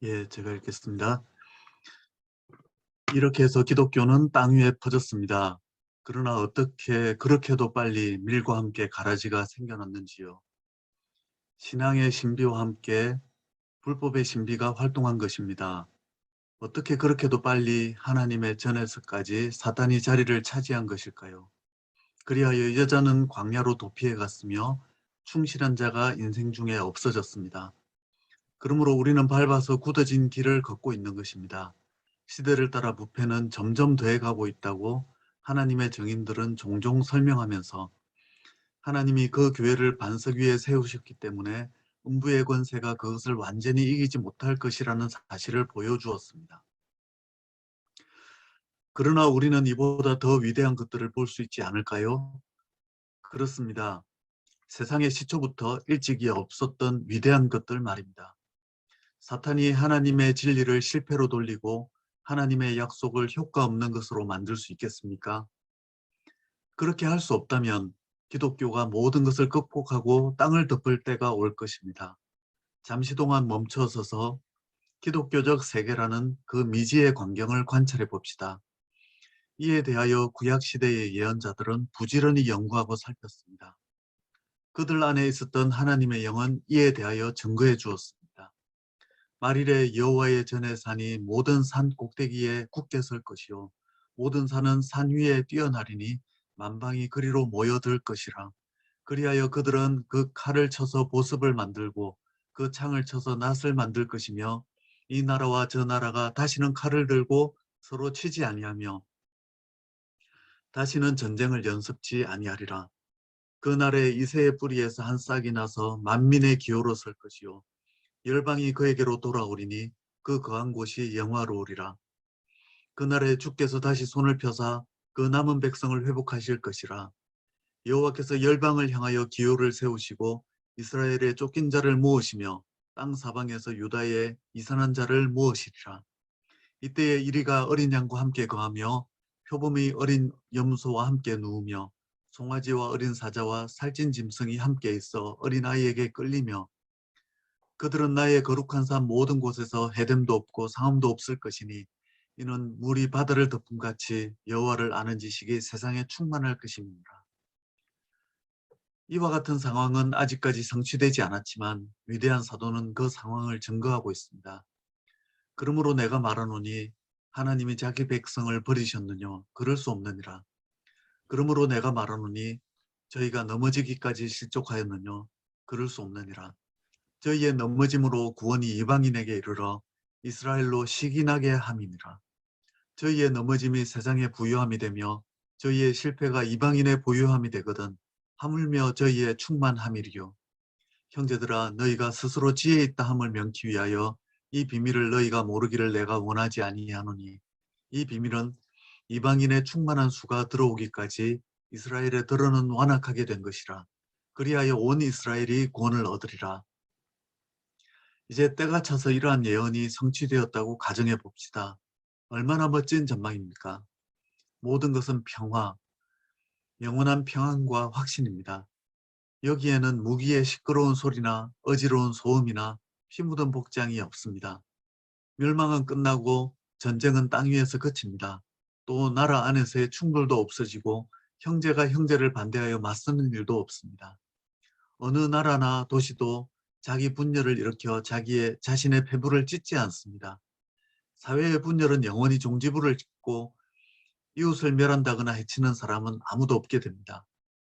예, 제가 읽겠습니다. 이렇게 해서 기독교는 땅 위에 퍼졌습니다. 그러나 어떻게 그렇게도 빨리 밀과 함께 가라지가 생겨났는지요. 신앙의 신비와 함께 불법의 신비가 활동한 것입니다. 어떻게 그렇게도 빨리 하나님의 전에서까지 사탄이 자리를 차지한 것일까요? 그리하여 여자는 광야로 도피해 갔으며 충실한 자가 인생 중에 없어졌습니다. 그러므로 우리는 밟아서 굳어진 길을 걷고 있는 것입니다. 시대를 따라 부패는 점점 더해가고 있다고 하나님의 증인들은 종종 설명하면서 하나님이 그 교회를 반석 위에 세우셨기 때문에 음부의 권세가 그것을 완전히 이기지 못할 것이라는 사실을 보여주었습니다. 그러나 우리는 이보다 더 위대한 것들을 볼 수 있지 않을까요? 그렇습니다. 세상의 시초부터 일찍이 없었던 위대한 것들 말입니다. 사탄이 하나님의 진리를 실패로 돌리고 하나님의 약속을 효과 없는 것으로 만들 수 있겠습니까? 그렇게 할 수 없다면 기독교가 모든 것을 극복하고 땅을 덮을 때가 올 것입니다. 잠시 동안 멈춰서서 기독교적 세계라는 그 미지의 광경을 관찰해 봅시다. 이에 대하여 구약시대의 예언자들은 부지런히 연구하고 살폈습니다. 그들 안에 있었던 하나님의 영은 이에 대하여 증거해 주었습니다. 말일에 여호와의 전에 산이 모든 산 꼭대기에 굳게 설 것이요 모든 산은 산 위에 뛰어나리니 만방이 그리로 모여들 것이라. 그리하여 그들은 그 칼을 쳐서 보습을 만들고 그 창을 쳐서 낫을 만들 것이며 이 나라와 저 나라가 다시는 칼을 들고 서로 치지 아니하며 다시는 전쟁을 연습지 아니하리라. 그날에 이새의 뿌리에서 한 싹이 나서 만민의 기호로 설 것이요 열방이 그에게로 돌아오리니 그 거한 곳이 영화로우리라. 그날에 주께서 다시 손을 펴사 그 남은 백성을 회복하실 것이라. 여호와께서 열방을 향하여 기호를 세우시고 이스라엘의 쫓긴 자를 모으시며 땅 사방에서 유다의 이산한 자를 모으시리라. 이때에 이리가 어린 양과 함께 거하며 표범이 어린 염소와 함께 누우며 송아지와 어린 사자와 살찐 짐승이 함께 있어 어린아이에게 끌리며 그들은 나의 거룩한 산 모든 곳에서 해됨도 없고 상함도 없을 것이니 이는 물이 바다를 덮음같이 여호와를 아는 지식이 세상에 충만할 것입니다. 이와 같은 상황은 아직까지 성취되지 않았지만 위대한 사도는 그 상황을 증거하고 있습니다. 그러므로 내가 말하노니 하나님이 자기 백성을 버리셨느냐? 그럴 수 없느니라. 그러므로 내가 말하노니 저희가 넘어지기까지 실족하였느냐? 그럴 수 없느니라. 저희의 넘어짐으로 구원이 이방인에게 이르러 이스라엘로 시기나게 함이니라. 저희의 넘어짐이 세상의 부유함이 되며 저희의 실패가 이방인의 부유함이 되거든 하물며 저희의 충만함이리요. 형제들아 너희가 스스로 지혜 있다 함을 명키 위하여 이 비밀을 너희가 모르기를 내가 원하지 아니하노니 이 비밀은 이방인의 충만한 수가 들어오기까지 이스라엘의 들어는 완악하게 된 것이라. 그리하여 온 이스라엘이 구원을 얻으리라. 이제 때가 차서 이러한 예언이 성취되었다고 가정해 봅시다. 얼마나 멋진 전망입니까? 모든 것은 평화, 영원한 평안과 확신입니다. 여기에는 무기의 시끄러운 소리나 어지러운 소음이나 피 묻은 복장이 없습니다. 멸망은 끝나고 전쟁은 땅 위에서 그칩니다. 또 나라 안에서의 충돌도 없어지고 형제가 형제를 반대하여 맞서는 일도 없습니다. 어느 나라나 도시도 자기 분열을 일으켜 자신의 패부를 찢지 않습니다. 사회의 분열은 영원히 종지부를 찍고 이웃을 멸한다거나 해치는 사람은 아무도 없게 됩니다.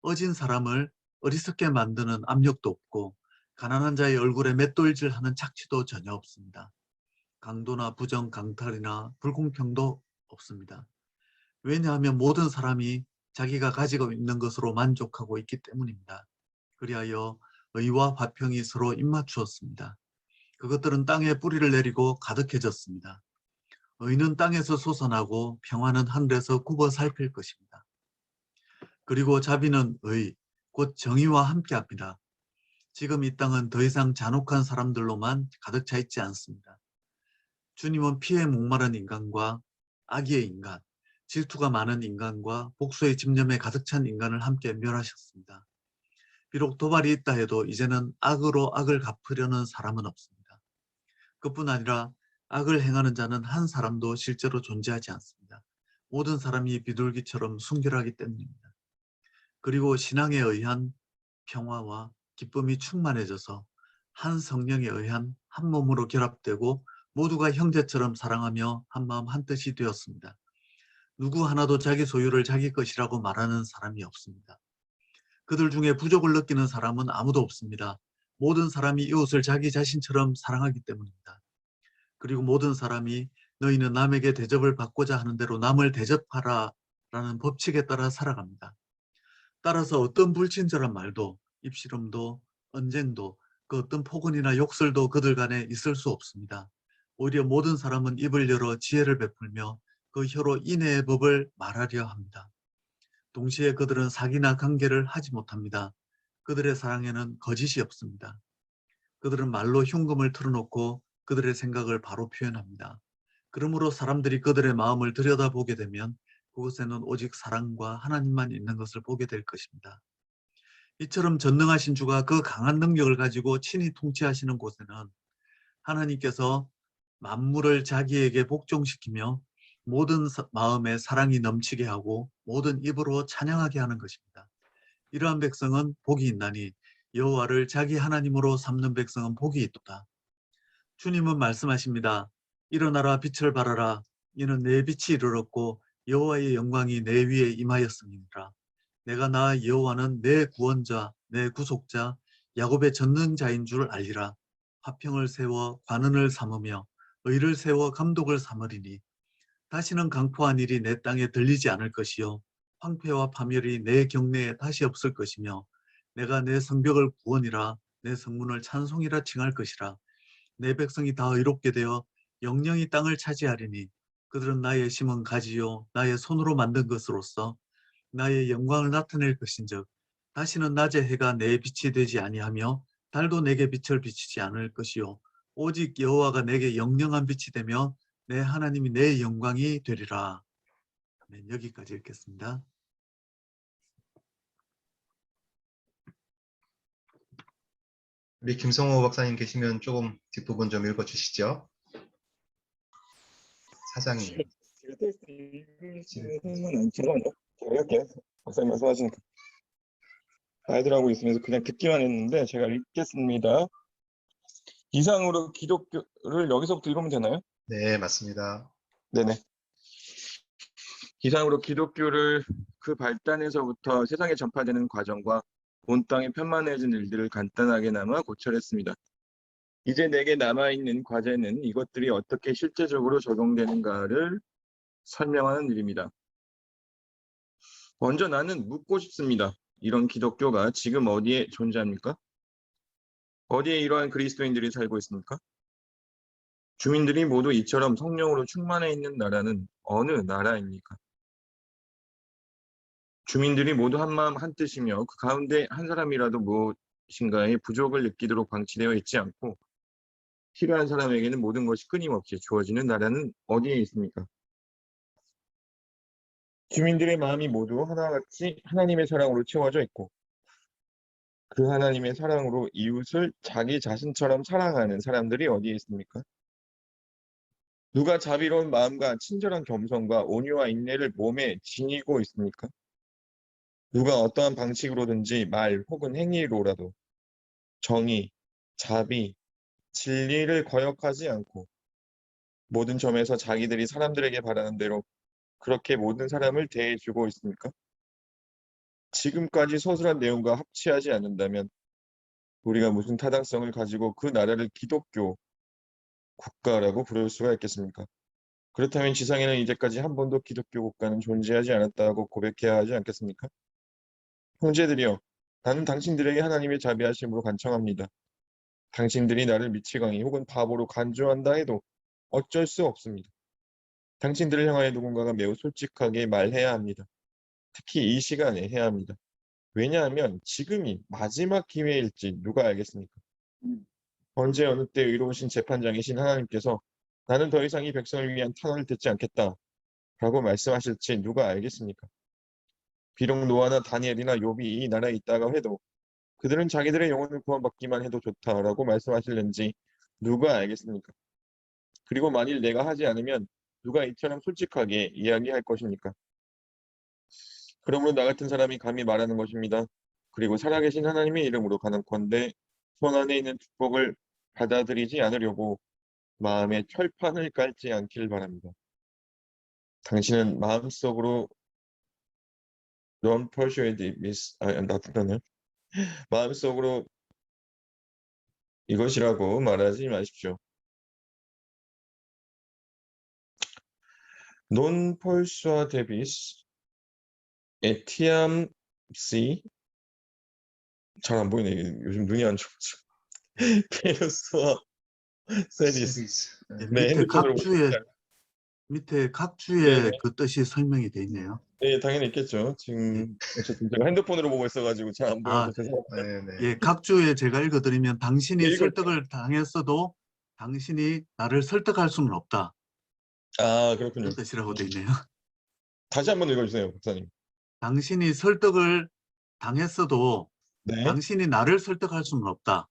어진 사람을 어리석게 만드는 압력도 없고 가난한 자의 얼굴에 맷돌질하는 착취도 전혀 없습니다. 강도나 부정, 강탈이나 불공평도 없습니다. 왜냐하면 모든 사람이 자기가 가지고 있는 것으로 만족하고 있기 때문입니다. 그리하여 의와 화평이 서로 입맞추었습니다. 그것들은 땅에 뿌리를 내리고 가득해졌습니다. 의는 땅에서 솟아나고 평화는 하늘에서 굽어 살필 것입니다. 그리고 자비는 의, 곧 정의와 함께합니다. 지금 이 땅은 더 이상 잔혹한 사람들로만 가득 차 있지 않습니다. 주님은 피에 목마른 인간과 악의의 인간, 질투가 많은 인간과 복수의 집념에 가득 찬 인간을 함께 멸하셨습니다. 비록 도발이 있다 해도 이제는 악으로 악을 갚으려는 사람은 없습니다. 그뿐 아니라 악을 행하는 자는 한 사람도 실제로 존재하지 않습니다. 모든 사람이 비둘기처럼 순결하기 때문입니다. 그리고 신앙에 의한 평화와 기쁨이 충만해져서 한 성령에 의한 한 몸으로 결합되고 모두가 형제처럼 사랑하며 한마음 한뜻이 되었습니다. 누구 하나도 자기 소유를 자기 것이라고 말하는 사람이 없습니다. 그들 중에 부족을 느끼는 사람은 아무도 없습니다. 모든 사람이 이웃을 자기 자신처럼 사랑하기 때문입니다. 그리고 모든 사람이 너희는 남에게 대접을 받고자 하는 대로 남을 대접하라 라는 법칙에 따라 살아갑니다. 따라서 어떤 불친절한 말도 입씨름도 언쟁도 그 어떤 폭언이나 욕설도 그들 간에 있을 수 없습니다. 오히려 모든 사람은 입을 열어 지혜를 베풀며 그 혀로 인애의 법을 말하려 합니다. 동시에 그들은 사기나 관계를 하지 못합니다. 그들의 사랑에는 거짓이 없습니다. 그들은 말로 흉금을 틀어놓고 그들의 생각을 바로 표현합니다. 그러므로 사람들이 그들의 마음을 들여다보게 되면 그곳에는 오직 사랑과 하나님만 있는 것을 보게 될 것입니다. 이처럼 전능하신 주가 그 강한 능력을 가지고 친히 통치하시는 곳에는 하나님께서 만물을 자기에게 복종시키며 모든 마음에 사랑이 넘치게 하고 모든 입으로 찬양하게 하는 것입니다. 이러한 백성은 복이 있나니 여호와를 자기 하나님으로 삼는 백성은 복이 있도다. 주님은 말씀하십니다. 일어나라 빛을 발하라. 이는 내 빛이 이르렀고 여호와의 영광이 내 위에 임하였음이니라. 내가 나 여호와는 내 구원자, 내 구속자, 야곱의 전능자인 줄 알리라. 화평을 세워 관원을 삼으며 의를 세워 감독을 삼으리니 다시는 강포한 일이 내 땅에 들리지 않을 것이요 황폐와 파멸이 내 경내에 다시 없을 것이며 내가 내 성벽을 구원이라 내 성문을 찬송이라 칭할 것이라. 내 백성이 다 의롭게 되어 영영이 땅을 차지하리니 그들은 나의 심은 가지요 나의 손으로 만든 것으로서 나의 영광을 나타낼 것인즉 다시는 낮의 해가 내 빛이 되지 아니하며 달도 내게 빛을 비치지 않을 것이요 오직 여호와가 내게 영영한 빛이 되며 내 하나님이 내 영광이 되리라. 네, 여기까지 읽겠습니다. 우리 김성호 박사님 계시면 조금 뒷부분 좀 읽어주시죠. 사장님. 제가 텍스트 읽을 수는 않지만 제가 이렇게 박사님 말씀하시니까 아이들하고 있으면서 그냥 듣기만 했는데 제가 읽겠습니다. 이상으로 기독교를 여기서부터 읽으면 되나요? 네, 맞습니다. 네네. 이상으로 기독교를 그 발단에서부터 세상에 전파되는 과정과 온 땅에 편만해진 일들을 간단하게나마 고찰했습니다. 이제 내게 남아있는 과제는 이것들이 어떻게 실제적으로 적용되는가를 설명하는 일입니다. 먼저 나는 묻고 싶습니다. 이런 기독교가 지금 어디에 존재합니까? 어디에 이러한 그리스도인들이 살고 있습니까? 주민들이 모두 이처럼 성령으로 충만해 있는 나라는 어느 나라입니까? 주민들이 모두 한마음 한뜻이며 그 가운데 한 사람이라도 무엇인가의 부족을 느끼도록 방치되어 있지 않고 필요한 사람에게는 모든 것이 끊임없이 주어지는 나라는 어디에 있습니까? 주민들의 마음이 모두 하나같이 하나님의 사랑으로 채워져 있고 그 하나님의 사랑으로 이웃을 자기 자신처럼 사랑하는 사람들이 어디에 있습니까? 누가 자비로운 마음과 친절한 겸손과 온유와 인내를 몸에 지니고 있습니까? 누가 어떠한 방식으로든지 말 혹은 행위로라도 정의, 자비, 진리를 거역하지 않고 모든 점에서 자기들이 사람들에게 바라는 대로 그렇게 모든 사람을 대해주고 있습니까? 지금까지 서술한 내용과 합치하지 않는다면 우리가 무슨 타당성을 가지고 그 나라를 기독교 국가라고 부를 수가 있겠습니까? 그렇다면 지상에는 이제까지 한 번도 기독교 국가는 존재하지 않았다고 고백해야 하지 않겠습니까? 형제들이여, 나는 당신들에게 하나님의 자비하심으로 간청합니다. 당신들이 나를 미치광이 혹은 바보로 간주한다 해도 어쩔 수 없습니다. 당신들을 향하여 누군가가 매우 솔직하게 말해야 합니다. 특히 이 시간에 해야 합니다. 왜냐하면 지금이 마지막 기회일지 누가 알겠습니까? 언제 어느 때 의로우신 재판장이신 하나님께서 나는 더 이상 이 백성을 위한 탄원을 듣지 않겠다 라고 말씀하실지 누가 알겠습니까? 비록 노아나 다니엘이나 욥이 이 나라에 있다가 해도 그들은 자기들의 영혼을 구원받기만 해도 좋다라고 말씀하실는지 누가 알겠습니까? 그리고 만일 내가 하지 않으면 누가 이처럼 솔직하게 이야기할 것입니까? 그러므로 나 같은 사람이 감히 말하는 것입니다. 그리고 살아계신 하나님의 이름으로 가능컨대 손 안에 있는 축복을 받아들이지 않으려고 마음에 철판을 깔지 않길 바랍니다. 당신은 마음속으로 Don't persuade miss 나쁘다네요. 마음속으로 이것이라고 말하지 마십시오. Non persuadebis etiam si 잘 안 보이네. 요즘 눈이 안 좋아서. 페르소아 세디스. 예, 네, 핸드폰으로 밑에 각 네, 주에 네. 그 뜻이 설명이 돼 있네요. 네, 당연히 있겠죠. 지금 어쨌든 제가 핸드폰으로 보고 있어가지고 잘 안 보여서 아, 죄송합니다. 네네. 예, 각 주에 제가 읽어드리면 당신이 네, 설득을 당했어도 당신이 나를 설득할 수는 없다. 아, 그렇군요. 그런 뜻이라고 돼 있네요. 다시 한번 읽어주세요, 박사님. 당신이 설득을 당했어도 네. 당신이 나를 설득할 수는 없다.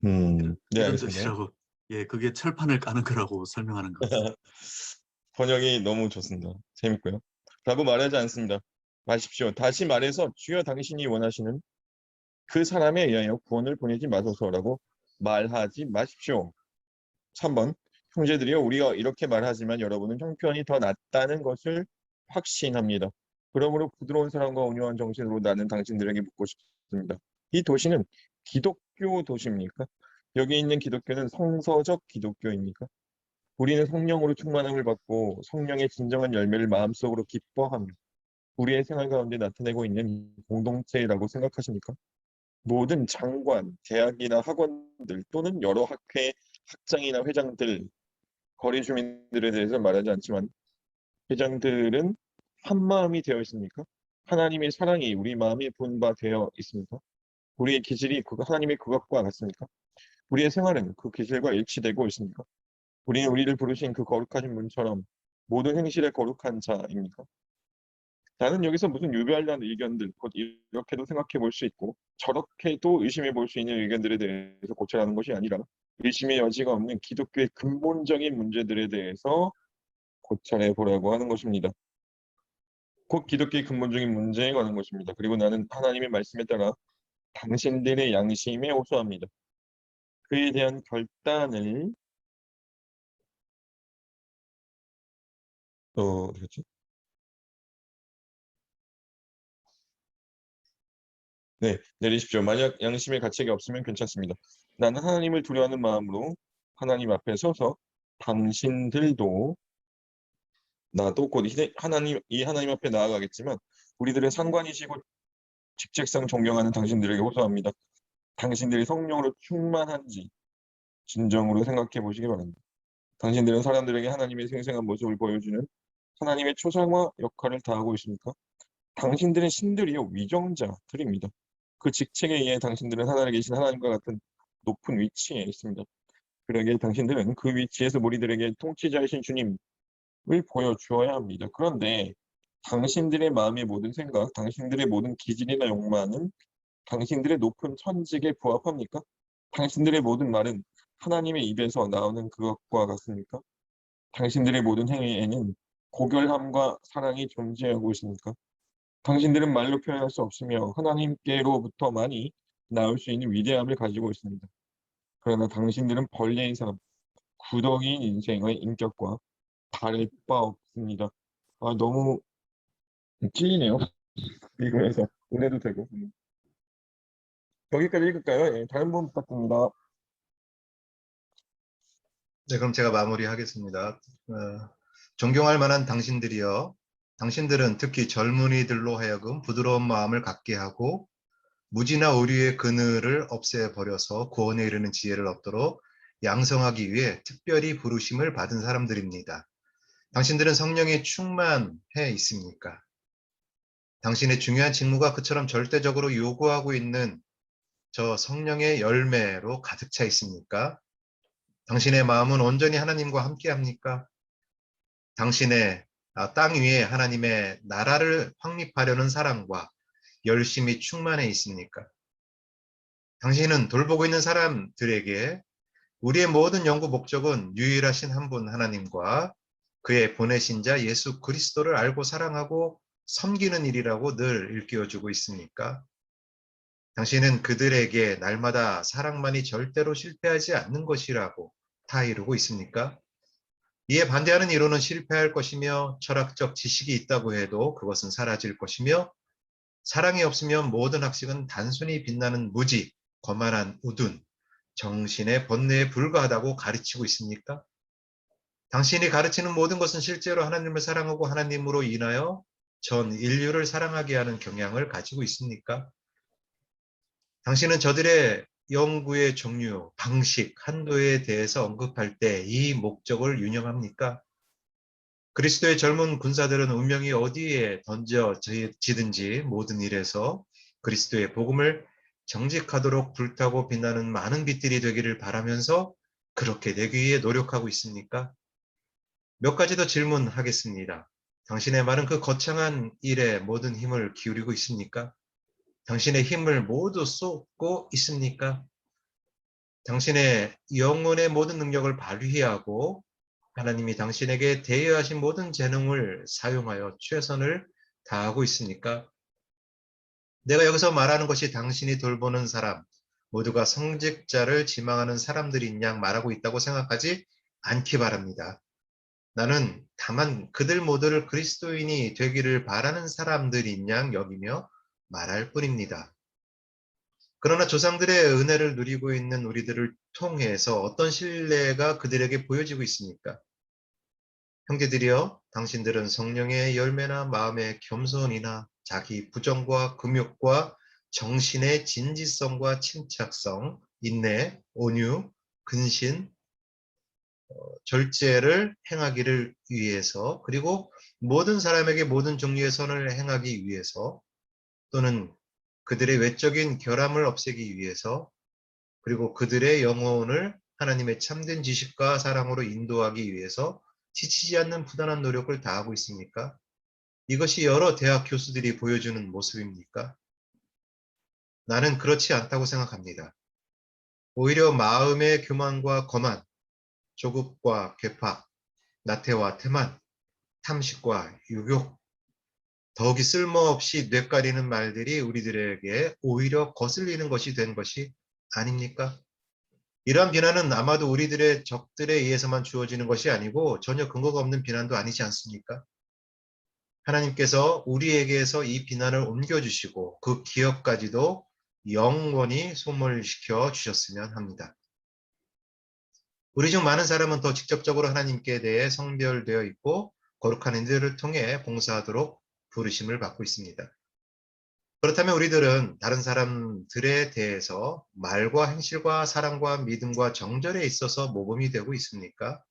네, 이런 알겠습니다. 뜻이라고. 예, 그게 철판을 까는 거라고 설명하는 것 같습니다. 번역이 너무 좋습니다. 재밌고요. 라고 말하지 않습니다. 마십시오. 다시 말해서 주여 당신이 원하시는 그 사람에 의하여 구원을 보내지 마소서라고 말하지 마십시오. 3번 형제들이여 우리가 이렇게 말하지만 여러분은 형편이 더 낫다는 것을 확신합니다. 그러므로 부드러운 사랑과 온유한 정신으로 나는 당신들에게 묻고 싶습니다. 이 도시는 기독교 도시입니까? 여기 있는 기독교는 성서적 기독교입니까? 우리는 성령으로 충만함을 받고 성령의 진정한 열매를 마음속으로 기뻐하며 우리의 생활 가운데 나타내고 있는 공동체라고 생각하십니까? 모든 장관, 대학이나 학원들 또는 여러 학회, 학장이나 회장들, 거리 주민들에 대해서 말하지 않지만 회장들은 한 마음이 되어 있습니까? 하나님의 사랑이 우리 마음에 분바되어 있습니까? 우리의 기질이 하나님의 그것과 같습니까? 우리의 생활은 그 기질과 일치되고 있습니까? 우리는 우리를 부르신 그 거룩하신 분처럼 모든 행실에 거룩한 자입니까? 나는 여기서 무슨 유별난 의견들, 곧 이렇게도 생각해 볼 수 있고 저렇게도 의심해 볼 수 있는 의견들에 대해서 고찰하는 것이 아니라 의심의 여지가 없는 기독교의 근본적인 문제들에 대해서 고찰해 보라고 하는 것입니다. 곧 기독교의 근본적인 문제에 관한 것입니다. 그리고 나는 하나님의 말씀에 따라 당신들의 양심에 호소합니다. 그에 대한 결단을 어디였지? 네, 내리십시오. 만약 양심의 가책이 없으면 괜찮습니다. 나는 하나님을 두려워하는 마음으로 하나님 앞에 서서 당신들도 나도 곧 이 하나님 앞에 나아가겠지만 우리들의 상관이시고 직책상 존경하는 당신들에게 호소합니다. 당신들이 성령으로 충만한지 진정으로 생각해 보시기 바랍니다. 당신들은 사람들에게 하나님의 생생한 모습을 보여주는 하나님의 초상화 역할을 다하고 있습니까? 당신들은 신들이요 위정자들입니다. 그 직책에 의해 당신들은 하늘에 계신 하나님과 같은 높은 위치에 있습니다. 그러게 당신들은 그 위치에서 우리들에게 통치자이신 주님을 보여주어야 합니다. 그런데 당신들의 마음의 모든 생각, 당신들의 모든 기질이나 욕망은 당신들의 높은 천직에 부합합니까? 당신들의 모든 말은 하나님의 입에서 나오는 그것과 같습니까? 당신들의 모든 행위에는 고결함과 사랑이 존재하고 있습니까? 당신들은 말로 표현할 수 없으며 하나님께로부터만이 나올 수 있는 위대함을 가지고 있습니다. 그러나 당신들은 벌레인 삶, 구덩이인 인생의 인격과 다를 바 없습니다. 너무 찔리네요. 이거에서 은혜도 되고. 여기까지 읽을까요? 예, 다른 분 부탁드립니다. 네, 그럼 제가 마무리하겠습니다. 존경할 만한 당신들이여, 당신들은 특히 젊은이들로 하여금 부드러운 마음을 갖게 하고 무지나 오류의 그늘을 없애버려서 구원에 이르는 지혜를 얻도록 양성하기 위해 특별히 부르심을 받은 사람들입니다. 당신들은 성령에 충만해 있습니까? 당신의 중요한 직무가 그처럼 절대적으로 요구하고 있는 저 성령의 열매로 가득 차 있습니까? 당신의 마음은 온전히 하나님과 함께 합니까? 당신의 땅 위에 하나님의 나라를 확립하려는 사랑과 열심히 충만해 있습니까? 당신은 돌보고 있는 사람들에게 우리의 모든 연구 목적은 유일하신 한 분 하나님과 그의 보내신 자 예수 그리스도를 알고 사랑하고 섬기는 일이라고 늘 일깨워주고 있습니까? 당신은 그들에게 날마다 사랑만이 절대로 실패하지 않는 것이라고 다 이루고 있습니까? 이에 반대하는 이론은 실패할 것이며 철학적 지식이 있다고 해도 그것은 사라질 것이며 사랑이 없으면 모든 학식은 단순히 빛나는 무지, 거만한 우둔, 정신의 번뇌에 불과하다고 가르치고 있습니까? 당신이 가르치는 모든 것은 실제로 하나님을 사랑하고 하나님으로 인하여 전 인류를 사랑하게 하는 경향을 가지고 있습니까? 당신은 저들의 연구의 종류, 방식, 한도에 대해서 언급할 때 이 목적을 유념합니까? 그리스도의 젊은 군사들은 운명이 어디에 던져지든지 모든 일에서 그리스도의 복음을 정직하도록 불타고 빛나는 많은 빛들이 되기를 바라면서 그렇게 되기 위해 노력하고 있습니까? 몇 가지 더 질문하겠습니다. 당신의 말은 그 거창한 일에 모든 힘을 기울이고 있습니까? 당신의 힘을 모두 쏟고 있습니까? 당신의 영혼의 모든 능력을 발휘하고 하나님이 당신에게 대여하신 모든 재능을 사용하여 최선을 다하고 있습니까? 내가 여기서 말하는 것이 당신이 돌보는 사람, 모두가 성직자를 지망하는 사람들인 양 말하고 있다고 생각하지 않기 바랍니다. 나는 다만 그들 모두를 그리스도인이 되기를 바라는 사람들인 양 여기며 말할 뿐입니다. 그러나 조상들의 은혜를 누리고 있는 우리들을 통해서 어떤 신뢰가 그들에게 보여지고 있습니까? 형제들이여, 당신들은 성령의 열매나 마음의 겸손이나 자기 부정과 금욕과 정신의 진지성과 침착성, 인내, 온유, 근신, 절제를 행하기를 위해서, 그리고 모든 사람에게 모든 종류의 선을 행하기 위해서, 또는 그들의 외적인 결함을 없애기 위해서, 그리고 그들의 영혼을 하나님의 참된 지식과 사랑으로 인도하기 위해서 지치지 않는 부단한 노력을 다하고 있습니까? 이것이 여러 대학 교수들이 보여주는 모습입니까? 나는 그렇지 않다고 생각합니다. 오히려 마음의 교만과 거만, 조급과 괴팍, 나태와 태만, 탐식과 유욕, 더욱이 쓸모없이 뇌까리는 말들이 우리들에게 오히려 거슬리는 것이 된 것이 아닙니까? 이러한 비난은 아마도 우리들의 적들에 의해서만 주어지는 것이 아니고 전혀 근거가 없는 비난도 아니지 않습니까? 하나님께서 우리에게서 이 비난을 옮겨주시고 그 기업까지도 영원히 소멸시켜 주셨으면 합니다. 우리 중 많은 사람은 더 직접적으로 하나님께 대해 성별되어 있고 거룩한 이들을 통해 봉사하도록 부르심을 받고 있습니다. 그렇다면 우리들은 다른 사람들에 대해서 말과 행실과 사랑과 믿음과 정절에 있어서 모범이 되고 있습니까?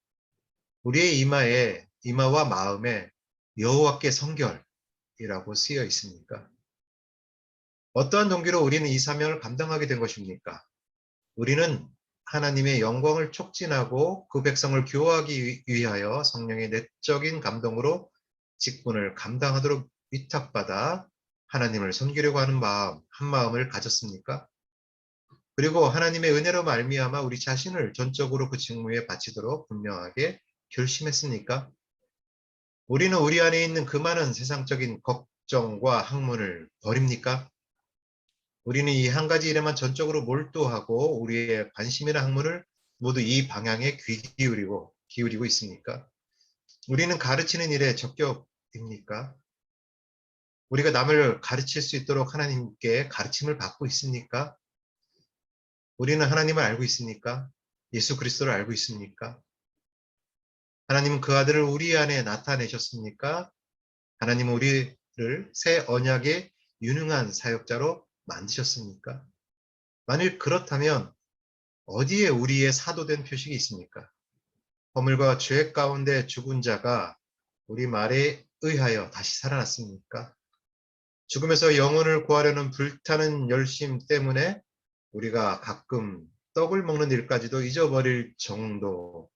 우리의 이마와 마음에 여호와께 성결이라고 쓰여 있습니까? 어떠한 동기로 우리는 이 사명을 감당하게 된 것입니까? 우리는 하나님의 영광을 촉진하고 그 백성을 교화하기 위하여 성령의 내적인 감동으로 직분을 감당하도록 위탁받아 하나님을 섬기려고 하는 마음, 한 마음을 가졌습니까? 그리고 하나님의 은혜로 말미암아 우리 자신을 전적으로 그 직무에 바치도록 분명하게 결심했습니까? 우리는 우리 안에 있는 그 많은 세상적인 걱정과 학문을 버립니까? 우리는 이 한 가지 일에만 전적으로 몰두하고 우리의 관심이나 학문을 모두 이 방향에 기울이고 있습니까? 우리는 가르치는 일에 적격입니까? 우리가 남을 가르칠 수 있도록 하나님께 가르침을 받고 있습니까? 우리는 하나님을 알고 있습니까? 예수 그리스도를 알고 있습니까? 하나님은 그 아들을 우리 안에 나타내셨습니까? 하나님은 우리를 새 언약의 유능한 사역자로 만드셨습니까? 만일 그렇다면 어디에 우리의 사도된 표식이 있습니까? 허물과 죄 가운데 죽은 자가 우리 말에 의하여 다시 살아났습니까? 죽음에서 영혼을 구하려는 불타는 열심 때문에 우리가 가끔 떡을 먹는 일까지도 잊어버릴 정도입니까?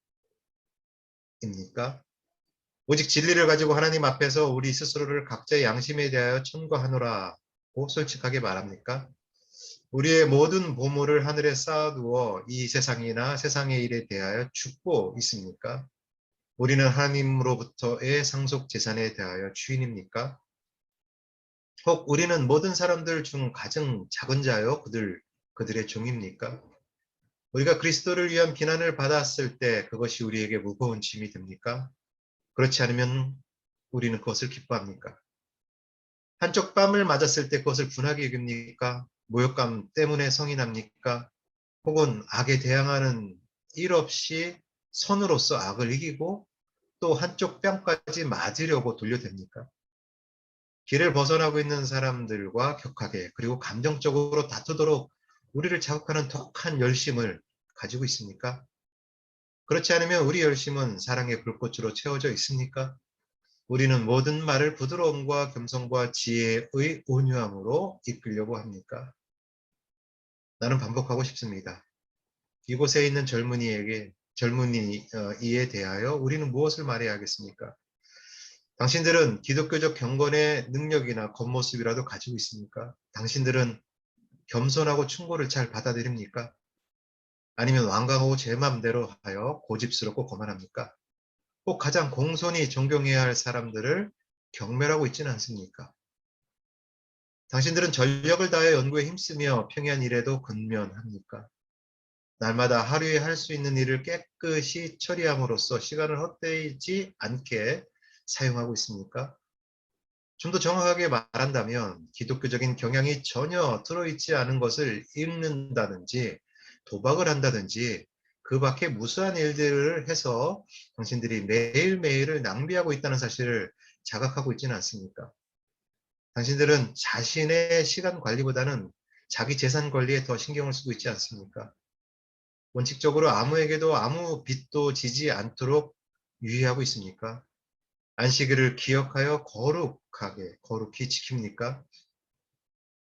오직 진리를 가지고 하나님 앞에서 우리 스스로를 각자의 양심에 대하여 천거하노라고 솔직하게 말합니까? 우리의 모든 보물을 하늘에 쌓아두어 이 세상이나 세상의 일에 대하여 죽고 있습니까? 우리는 하나님으로부터의 상속 재산에 대하여 주인입니까? 혹 우리는 모든 사람들 중 가장 작은 자요 그들의 종입니까? 우리가 그리스도를 위한 비난을 받았을 때 그것이 우리에게 무거운 짐이 됩니까? 그렇지 않으면 우리는 그것을 기뻐합니까? 한쪽 뺨을 맞았을 때 그것을 분하게 여깁니까? 모욕감 때문에 성이 납니까? 혹은 악에 대항하는 일 없이 선으로서 악을 이기고 또 한쪽 뺨까지 맞으려고 돌려댑니까? 길을 벗어나고 있는 사람들과 격하게 그리고 감정적으로 다투도록 우리를 자극하는 독한 열심을 가지고 있습니까? 그렇지 않으면 우리 열심은 사랑의 불꽃으로 채워져 있습니까? 우리는 모든 말을 부드러움과 겸손과 지혜의 온유함으로 이끌려고 합니까? 나는 반복하고 싶습니다. 이곳에 있는 젊은이에 대하여 우리는 무엇을 말해야 하겠습니까? 당신들은 기독교적 경건의 능력이나 겉모습이라도 가지고 있습니까? 당신들은 겸손하고 충고를 잘 받아들입니까? 아니면 완강하고 제 마음대로 하여 고집스럽고 거만합니까? 꼭 가장 공손히 존경해야 할 사람들을 경멸하고 있지는 않습니까? 당신들은 전력을 다해 연구에 힘쓰며 평이한 일에도 근면합니까? 날마다 하루에 할 수 있는 일을 깨끗이 처리함으로써 시간을 헛되지 않게 사용하고 있습니까? 좀 더 정확하게 말한다면 기독교적인 경향이 전혀 들어있지 않은 것을 읽는다든지 도박을 한다든지 그 밖에 무수한 일들을 해서 당신들이 매일매일을 낭비하고 있다는 사실을 자각하고 있지는 않습니까? 당신들은 자신의 시간 관리보다는 자기 재산 관리에 더 신경을 쓰고 있지 않습니까? 원칙적으로 아무에게도 아무 빚도 지지 않도록 유의하고 있습니까? 안식일을 기억하여 거룩히 지킵니까?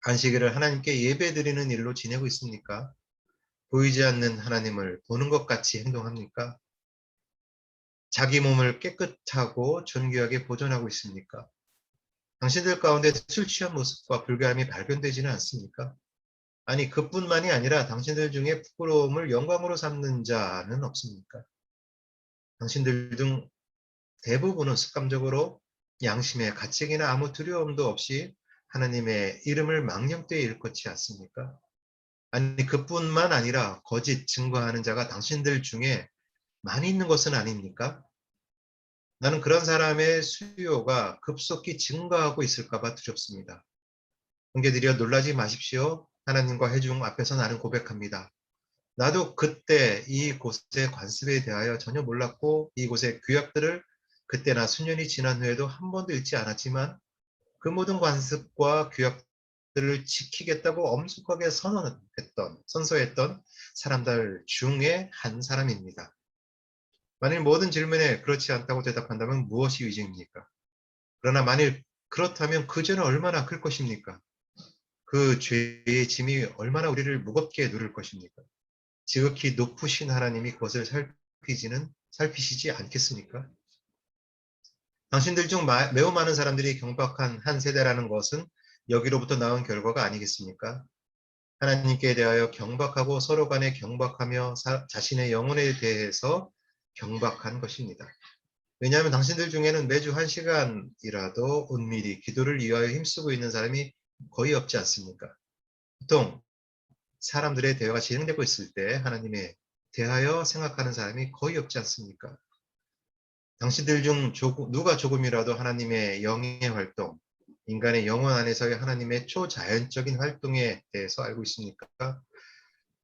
안식일을 하나님께 예배드리는 일로 지내고 있습니까? 보이지 않는 하나님을 보는 것 같이 행동합니까? 자기 몸을 깨끗하고 존귀하게 보존하고 있습니까? 당신들 가운데 술 취한 모습과 불쾌함이 발견되지는 않습니까? 아니 그뿐만이 아니라 당신들 중에 부끄러움을 영광으로 삼는 자는 없습니까? 당신들 중 대부분은 습관적으로 양심의 가책이나 아무 두려움도 없이 하나님의 이름을 망령되이 일컫지 않습니까? 아니 그뿐만 아니라 거짓 증거하는 자가 당신들 중에 많이 있는 것은 아닙니까? 나는 그런 사람의 수요가 급속히 증가하고 있을까 봐 두렵습니다. 형제들이여 놀라지 마십시오. 하나님과 회중 앞에서 나는 고백합니다. 나도 그때 이곳의 관습에 대하여 전혀 몰랐고 이곳의 규약들을 그때나 수년이 지난 후에도 한 번도 읽지 않았지만 그 모든 관습과 규약들을 지키겠다고 엄숙하게 선서했던 사람들 중에 한 사람입니다. 만일 모든 질문에 그렇지 않다고 대답한다면 무엇이 위증입니까? 그러나 만일 그렇다면 그 죄는 얼마나 클 것입니까? 그 죄의 짐이 얼마나 우리를 무겁게 누를 것입니까? 지극히 높으신 하나님이 그것을 살피시지 않겠습니까? 당신들 중 매우 많은 사람들이 경박한 한 세대라는 것은 여기로부터 나온 결과가 아니겠습니까? 하나님께 대하여 경박하고 서로 간에 경박하며 자신의 영혼에 대해서 경박한 것입니다. 왜냐하면 당신들 중에는 매주 1시간이라도 은밀히 기도를 위하여 힘쓰고 있는 사람이 거의 없지 않습니까? 보통 사람들의 대화가 진행되고 있을 때 하나님에 대하여 생각하는 사람이 거의 없지 않습니까? 당신들 중 누가 조금이라도 하나님의 영의 활동, 인간의 영혼 안에서의 하나님의 초자연적인 활동에 대해서 알고 있습니까?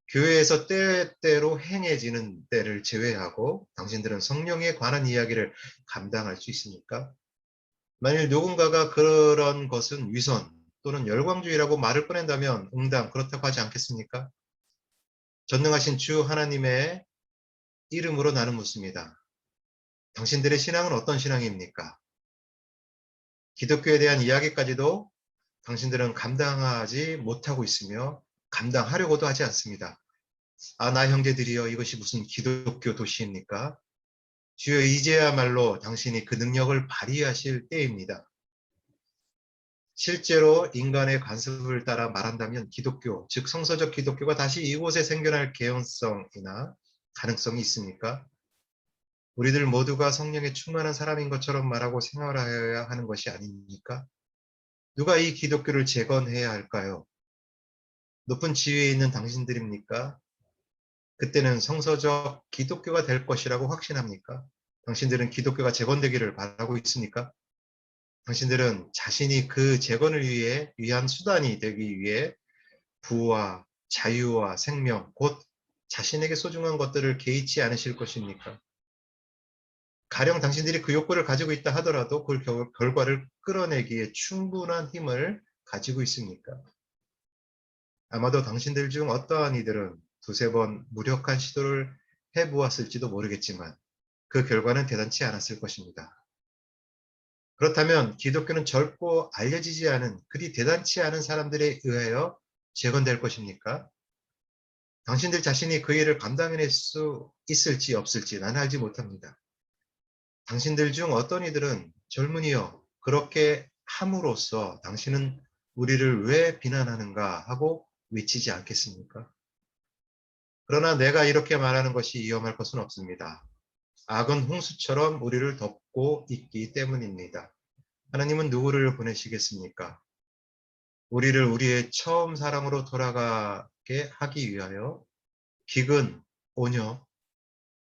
교회에서 때때로 행해지는 때를 제외하고 당신들은 성령에 관한 이야기를 감당할 수 있습니까? 만일 누군가가 그런 것은 위선 또는 열광주의라고 말을 꺼낸다면 응당 그렇다고 하지 않겠습니까? 전능하신 주 하나님의 이름으로 나는 묻습니다. 당신들의 신앙은 어떤 신앙입니까? 기독교에 대한 이야기까지도 당신들은 감당하지 못하고 있으며 감당하려고도 하지 않습니다. 아, 나 형제들이여, 이것이 무슨 기독교 도시입니까? 주여, 이제야말로 당신이 그 능력을 발휘하실 때입니다. 실제로 인간의 관습을 따라 말한다면 기독교, 즉 성서적 기독교가 다시 이곳에 생겨날 개연성이나 가능성이 있습니까? 우리들 모두가 성령에 충만한 사람인 것처럼 말하고 생활하여야 하는 것이 아닙니까? 누가 이 기독교를 재건해야 할까요? 높은 지위에 있는 당신들입니까? 그때는 성서적 기독교가 될 것이라고 확신합니까? 당신들은 기독교가 재건되기를 바라고 있습니까? 당신들은 자신이 그 재건을 위한 수단이 되기 위해 부와 자유와 생명, 곧 자신에게 소중한 것들을 개의치 않으실 것입니까? 가령 당신들이 그 욕구를 가지고 있다 하더라도 그 결과를 끌어내기에 충분한 힘을 가지고 있습니까? 아마도 당신들 중 어떠한 이들은 두세 번 무력한 시도를 해보았을지도 모르겠지만 그 결과는 대단치 않았을 것입니다. 그렇다면 기독교는 젊고 알려지지 않은 그리 대단치 않은 사람들에 의하여 재건될 것입니까? 당신들 자신이 그 일을 감당해낼 수 있을지 없을지 나는 알지 못합니다. 당신들 중 어떤 이들은 젊은이여 그렇게 함으로써 당신은 우리를 왜 비난하는가 하고 외치지 않겠습니까? 그러나 내가 이렇게 말하는 것이 위험할 것은 없습니다. 악은 홍수처럼 우리를 덮고 있기 때문입니다. 하나님은 누구를 보내시겠습니까? 우리를 우리의 처음 사랑으로 돌아가게 하기 위하여 기근, 온역,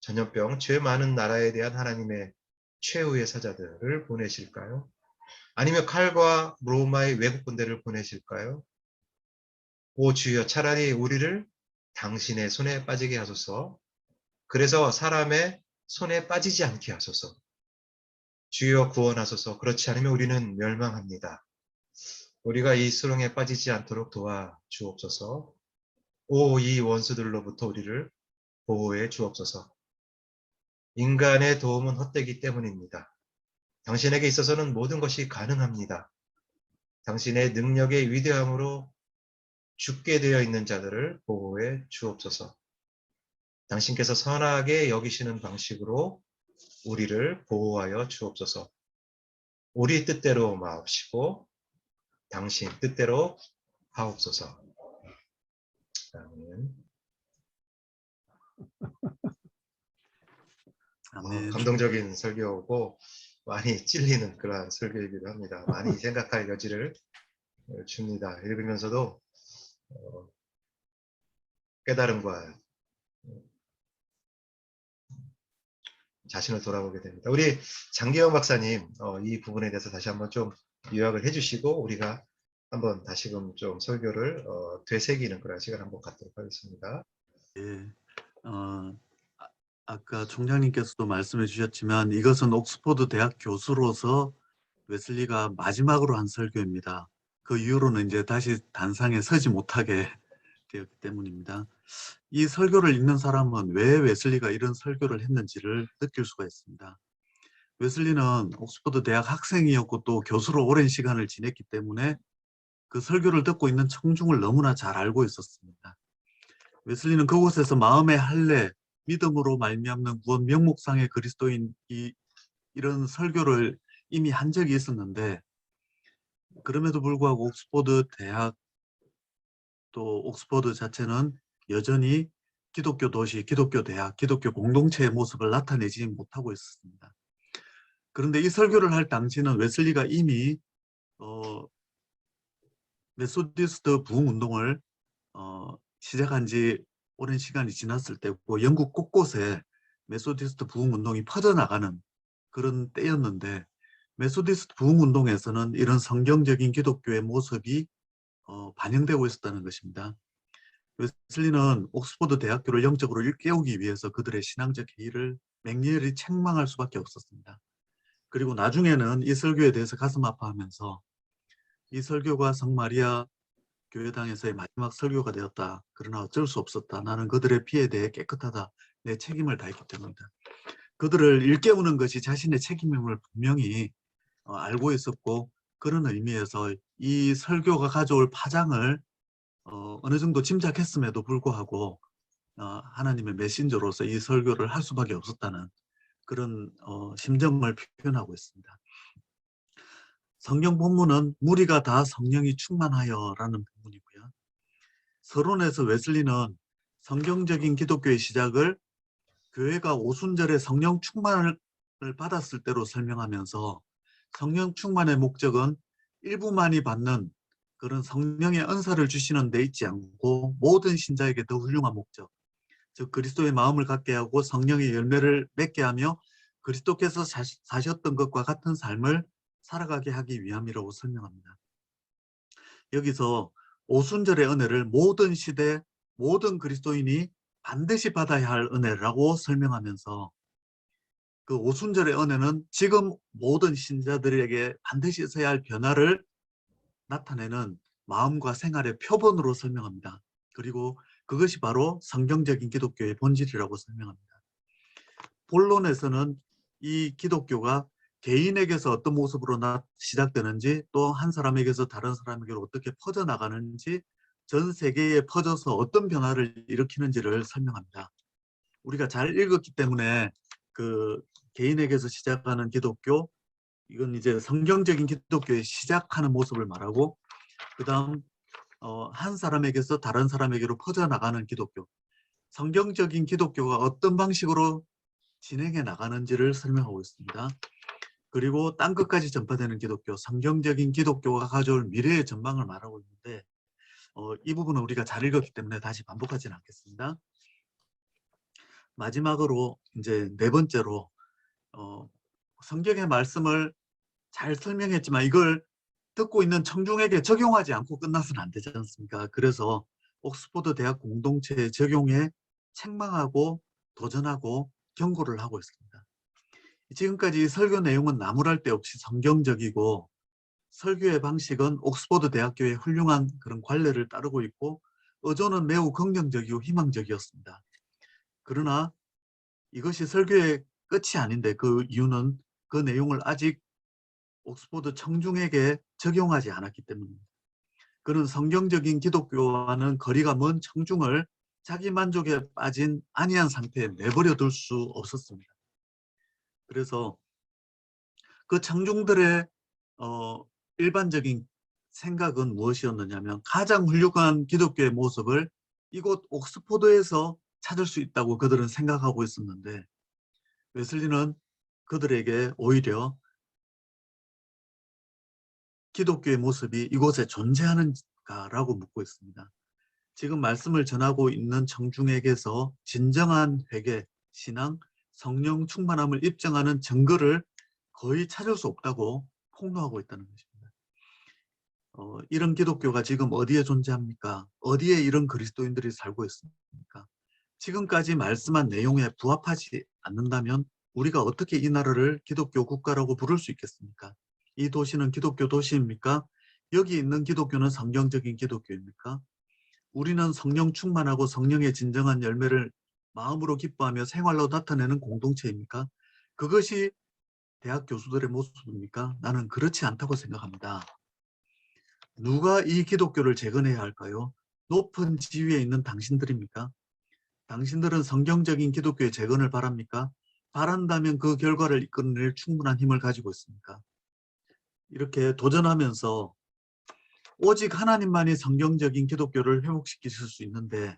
전염병, 죄 많은 나라에 대한 하나님의 최후의 사자들을 보내실까요? 아니면 칼과 로마의 외국 군대를 보내실까요? 오 주여, 차라리 우리를 당신의 손에 빠지게 하소서. 그래서 사람의 손에 빠지지 않게 하소서. 주여 구원하소서. 그렇지 않으면 우리는 멸망합니다. 우리가 이 수렁에 빠지지 않도록 도와주옵소서. 오, 이 원수들로부터 우리를 보호해 주옵소서. 인간의 도움은 헛되기 때문입니다. 당신에게 있어서는 모든 것이 가능합니다. 당신의 능력의 위대함으로 죽게 되어 있는 자들을 보호해 주옵소서. 당신께서 선하게 여기시는 방식으로 우리를 보호하여 주옵소서. 우리 뜻대로 마옵시고 당신 뜻대로 하옵소서. 아멘. 아멘. 감동적인 설교고 많이 찔리는 그러한 설교이기도 합니다. 많이 생각할 여지를 줍니다. 읽으면서도 깨달음과 자신을 돌아보게 됩니다. 우리 장기영 박사님 이 부분에 대해서 다시 한번 좀 요약을 해주시고 우리가 한번 다시금 좀 설교를 되새기는 그런 시간 한번 갖도록 하겠습니다. 예. 아까 총장님께서도 말씀해 주셨지만 이것은 옥스퍼드 대학 교수로서 웨슬리가 마지막으로 한 설교입니다. 그 이후로는 이제 다시 단상에 서지 못하게 되었기 때문입니다. 이 설교를 읽는 사람은 왜 웨슬리가 이런 설교를 했는지를 느낄 수가 있습니다. 웨슬리는 옥스퍼드 대학 학생이었고 또 교수로 오랜 시간을 지냈기 때문에 그 설교를 듣고 있는 청중을 너무나 잘 알고 있었습니다. 웨슬리는 그곳에서 마음의 할례, 믿음으로 말미암는 구원, 명목상의 그리스도인 이런 설교를 이미 한 적이 있었는데, 그럼에도 불구하고 옥스퍼드 대학 또 옥스퍼드 자체는 여전히 기독교 도시, 기독교 대학, 기독교 공동체의 모습을 나타내지 못하고 있었습니다. 그런데 이 설교를 할 당시는 웨슬리가 이미 메소디스트 부흥운동을 시작한 지 오랜 시간이 지났을 때고, 영국 곳곳에 메소디스트 부흥운동이 퍼져나가는 그런 때였는데, 메소디스트 부흥운동에서는 이런 성경적인 기독교의 모습이 반영되고 있었다는 것입니다. 웨슬리는 옥스퍼드 대학교를 영적으로 일깨우기 위해서 그들의 신앙적 회의를 맹렬히 책망할 수밖에 없었습니다. 그리고 나중에는 이 설교에 대해서 가슴 아파하면서 이 설교가 성마리아 교회당에서의 마지막 설교가 되었다. 그러나 어쩔 수 없었다. 나는 그들의 피에 대해 깨끗하다. 내 책임을 다했기 때문이다. 그들을 일깨우는 것이 자신의 책임임을 분명히 알고 있었고, 그런 의미에서 이 설교가 가져올 파장을 어느 정도 짐작했음에도 불구하고 하나님의 메신저로서 이 설교를 할 수밖에 없었다는 그런 심정을 표현하고 있습니다. 성경 본문은 무리가 다 성령이 충만하여라는 본문이고요. 서론에서 웨슬리는 성경적인 기독교의 시작을 교회가 오순절에 성령 충만을 받았을 때로 설명하면서, 성령 충만의 목적은 일부만이 받는 그런 성령의 은사를 주시는 데 있지 않고 모든 신자에게 더 훌륭한 목적, 즉 그리스도의 마음을 갖게 하고 성령의 열매를 맺게 하며 그리스도께서 사셨던 것과 같은 삶을 살아가게 하기 위함이라고 설명합니다. 여기서 오순절의 은혜를 모든 시대 모든 그리스도인이 반드시 받아야 할 은혜라고 설명하면서, 그 오순절의 은혜는 지금 모든 신자들에게 반드시 있어야 할 변화를 나타내는 마음과 생활의 표본으로 설명합니다. 그리고 그것이 바로 성경적인 기독교의 본질이라고 설명합니다. 본론에서는 이 기독교가 개인에게서 어떤 모습으로 시작되는지, 또 한 사람에게서 다른 사람에게로 어떻게 퍼져나가는지, 전 세계에 퍼져서 어떤 변화를 일으키는지를 설명합니다. 우리가 잘 읽었기 때문에 그 개인에게서 시작하는 기독교, 이건 이제 성경적인 기독교의 시작하는 모습을 말하고, 그 다음 한 사람에게서 다른 사람에게로 퍼져나가는 기독교, 성경적인 기독교가 어떤 방식으로 진행해 나가는지를 설명하고 있습니다. 그리고 땅끝까지 전파되는 기독교, 성경적인 기독교가 가져올 미래의 전망을 말하고 있는데, 이 부분은 우리가 잘 읽었기 때문에 다시 반복하지는 않겠습니다. 마지막으로 이제 네 번째로 성경의 말씀을 잘 설명했지만 이걸 듣고 있는 청중에게 적용하지 않고 끝나서는 안 되지 않습니까? 그래서 옥스퍼드 대학 공동체의 적용에 책망하고 도전하고 경고를 하고 있습니다. 지금까지 설교 내용은 나무랄 데 없이 성경적이고, 설교의 방식은 옥스퍼드 대학교의 훌륭한 그런 관례를 따르고 있고, 어조는 매우 긍정적이고 희망적이었습니다. 그러나 이것이 설교의 끝이 아닌데, 그 이유는 그 내용을 아직 옥스퍼드 청중에게 적용하지 않았기 때문입니다. 그런 성경적인 기독교와는 거리가 먼 청중을 자기 만족에 빠진 안이한 상태에 내버려 둘 수 없었습니다. 그래서 그 청중들의 일반적인 생각은 무엇이었느냐면, 가장 훌륭한 기독교의 모습을 이곳 옥스퍼드에서 찾을 수 있다고 그들은 생각하고 있었는데, 웨슬리는 그들에게 오히려 기독교의 모습이 이곳에 존재하는가라고 묻고 있습니다. 지금 말씀을 전하고 있는 청중에게서 진정한 회개, 신앙, 성령 충만함을 입증하는 증거를 거의 찾을 수 없다고 폭로하고 있다는 것입니다. 이런 기독교가 지금 어디에 존재합니까? 어디에 이런 그리스도인들이 살고 있습니까? 지금까지 말씀한 내용에 부합하지 않는다면 우리가 어떻게 이 나라를 기독교 국가라고 부를 수 있겠습니까? 이 도시는 기독교 도시입니까? 여기 있는 기독교는 성경적인 기독교입니까? 우리는 성령 충만하고 성령의 진정한 열매를 마음으로 기뻐하며 생활로 나타내는 공동체입니까? 그것이 대학 교수들의 모습입니까? 나는 그렇지 않다고 생각합니다. 누가 이 기독교를 재건해야 할까요? 높은 지위에 있는 당신들입니까? 당신들은 성경적인 기독교의 재건을 바랍니까? 바란다면 그 결과를 이끌어낼 충분한 힘을 가지고 있습니까? 이렇게 도전하면서 오직 하나님만이 성경적인 기독교를 회복시키실 수 있는데,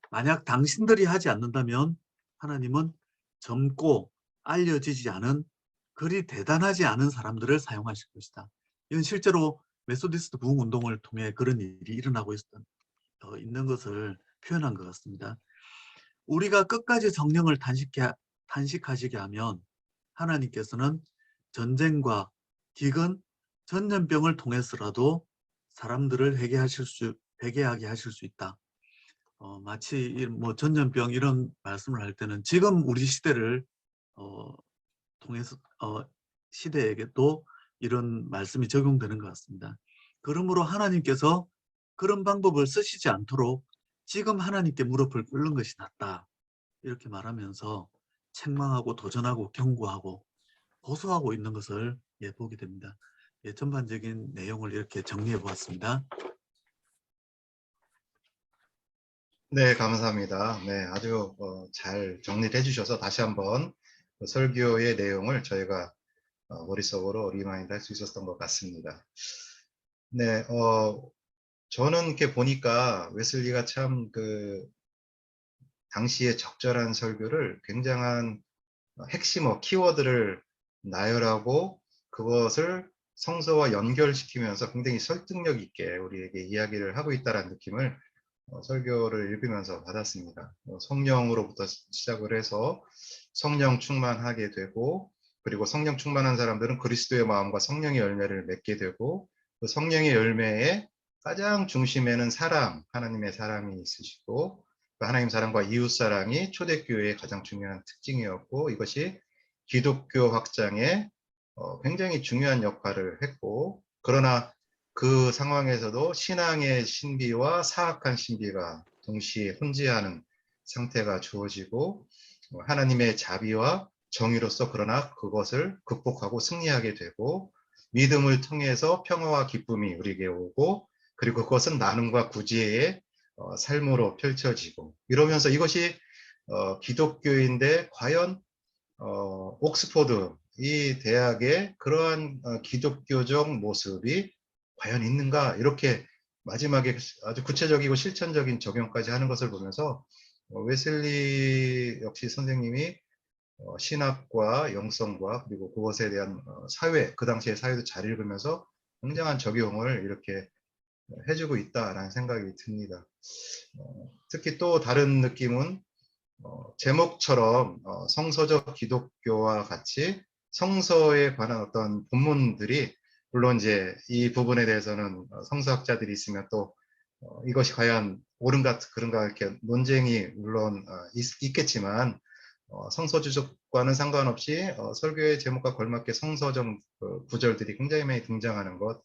만약 당신들이 하지 않는다면 하나님은 젊고 알려지지 않은, 그리 대단하지 않은 사람들을 사용하실 것이다. 이건 실제로 메소디스트 부흥운동을 통해 그런 일이 일어나고 있는 것을 표현한 것 같습니다. 우리가 끝까지 성령을 탄식하시게 하면 하나님께서는 전쟁과 기근, 전염병을 통해서라도 사람들을 회개하게 하실 수 있다. 마치 뭐 전염병 이런 말씀을 할 때는 지금 우리 시대를 통해서 시대에게도 이런 말씀이 적용되는 것 같습니다. 그러므로 하나님께서 그런 방법을 쓰시지 않도록 지금 하나님께 무릎을 꿇는 것이 낫다. 이렇게 말하면서 책망하고 도전하고 경고하고 고소하고 있는 것을 보게 됩니다. 전반적인 내용을 이렇게 정리해 보았습니다. 네, 감사합니다. 네, 아주 잘 정리를 해주셔서 다시 한번 그 설교의 내용을 저희가 머릿속으로 리마인드 할 수 있었던 것 같습니다. 네, 저는 이렇게 보니까 웨슬리가 참 당시에 적절한 설교를 굉장한 핵심어, 키워드를 나열하고 그것을 성서와 연결시키면서 굉장히 설득력 있게 우리에게 이야기를 하고 있다는 느낌을 설교를 읽으면서 받았습니다. 성령으로부터 시작을 해서 성령 충만하게 되고, 그리고 성령 충만한 사람들은 그리스도의 마음과 성령의 열매를 맺게 되고, 그 성령의 열매의 가장 중심에는 사랑, 하나님의 사랑이 있으시고, 그 하나님 사랑과 이웃 사랑이 초대교회의 가장 중요한 특징이었고, 이것이 기독교 확장에 굉장히 중요한 역할을 했고, 그러나 그 상황에서도 신앙의 신비와 사악한 신비가 동시에 혼재하는 상태가 주어지고, 하나님의 자비와 정의로서 그러나 그것을 극복하고 승리하게 되고, 믿음을 통해서 평화와 기쁨이 우리에게 오고, 그리고 그것은 나눔과 구제의 삶으로 펼쳐지고, 이러면서 이것이 기독교인데 과연 옥스포드 이 대학의 그러한 기독교적 모습이 과연 있는가, 이렇게 마지막에 아주 구체적이고 실천적인 적용까지 하는 것을 보면서 웨슬리 역시 선생님이 신학과 영성과 그리고 그것에 대한 사회, 그 당시의 사회도 잘 읽으면서 굉장한 적용을 이렇게 해주고 있다라는 생각이 듭니다. 특히 또 다른 느낌은 제목처럼 성서적 기독교와 같이 성서에 관한 어떤 본문들이, 물론 이제 이 부분에 대해서는 성서학자들이 있으면 또 이것이 과연 옳은가 그런가 이렇게 논쟁이 물론 있겠지만, 성서주석과는 상관없이 설교의 제목과 걸맞게 성서적 구절들이 굉장히 많이 등장하는 것,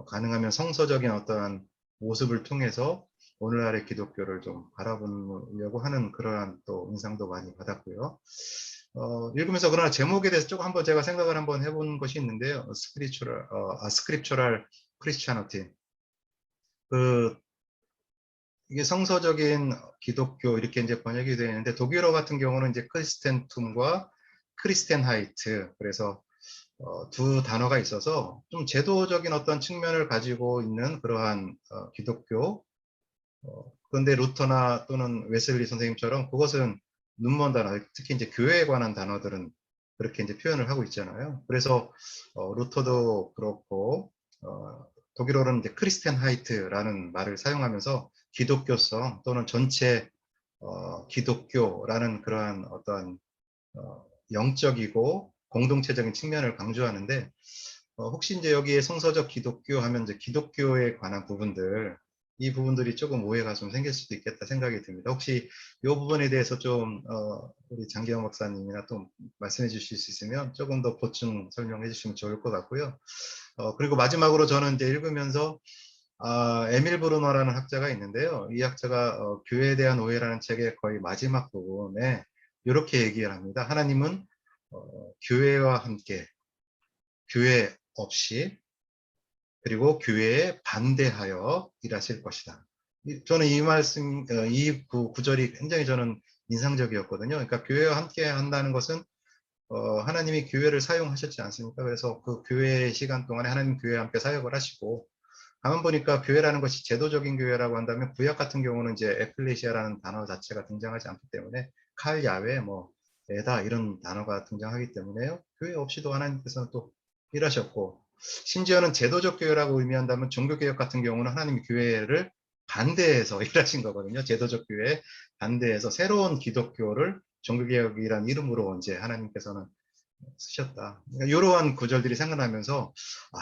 가능하면 성서적인 어떠한 모습을 통해서 오늘날의 기독교를 좀 바라보려고 하는 그러한 또 인상도 많이 받았고요. 읽으면서 그러나 제목에 대해서 조금 한번 제가 생각을 한번 해본 것이 있는데요. 스크립처럴 크리스티아니티. 이게 성서적인 기독교 이렇게 이제 번역이 되어 있는데, 독일어 같은 경우는 이제 크리스텐툼과 크리스텐하이트, 그래서 두 단어가 있어서 좀 제도적인 어떤 측면을 가지고 있는 그러한 기독교. 그런데 루터나 또는 웨슬리 선생님처럼 그것은 눈먼 단어, 특히 이제 교회에 관한 단어들은 그렇게 이제 표현을 하고 있잖아요. 그래서 루터도 그렇고 독일어로는 이제 크리스텐하이트라는 말을 사용하면서 기독교성 또는 전체 기독교라는 그러한 어떤 영적이고 공동체적인 측면을 강조하는데, 혹시 이제 여기에 성서적 기독교 하면 이제 기독교에 관한 부분들, 이 부분들이 조금 오해가 좀 생길 수도 있겠다 생각이 듭니다. 혹시 이 부분에 대해서 좀 우리 장기영 목사님이나 또 말씀해 주실 수 있으면 조금 더 보충 설명해 주시면 좋을 것 같고요. 그리고 마지막으로 저는 이제 읽으면서 에밀 브루너라는 학자가 있는데요. 이 학자가 교회에 대한 오해라는 책의 거의 마지막 부분에 이렇게 얘기를 합니다. 하나님은 교회와 함께, 교회 없이, 그리고 교회에 반대하여 일하실 것이다. 저는 이 말씀, 이 구절이 굉장히 저는 인상적이었거든요. 그러니까 교회와 함께 한다는 것은 하나님이 교회를 사용하셨지 않습니까? 그래서 그 교회의 시간 동안에 하나님 교회와 함께 사역을 하시고, 가만 보니까 교회라는 것이 제도적인 교회라고 한다면 구약 같은 경우는 이제 에클레시아라는 단어 자체가 등장하지 않기 때문에 칼, 야외, 뭐 에다 이런 단어가 등장하기 때문에요. 교회 없이도 하나님께서는 또 일하셨고, 심지어는 제도적 교회라고 의미한다면 종교개혁 같은 경우는 하나님이 교회를 반대해서 일하신 거거든요. 제도적 교회에 반대해서 새로운 기독교를 종교개혁이라는 이름으로 이제 하나님께서는 쓰셨다. 그러니까 이러한 구절들이 생각나면서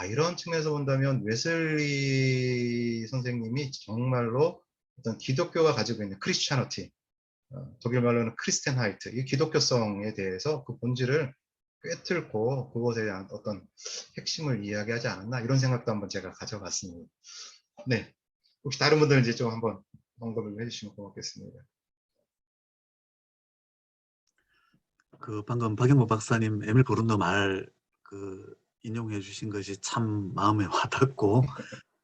이런 측면에서 본다면 웨슬리 선생님이 정말로 어떤 기독교가 가지고 있는 크리스찬어티, 독일 말로는 크리스텐하이트, 이 기독교성에 대해서 그 본질을 꿰뚫고 그것에 대한 어떤 핵심을 이야기하지 않았나 이런 생각도 한번 제가 가져봤습니다. 네, 혹시 다른 분들은 이제 좀 한번 언급을 해주시면 고맙겠습니다. 그 방금 박영모 박사님 에밀 고른도 말 인용해 주신 것이 참 마음에 와닿고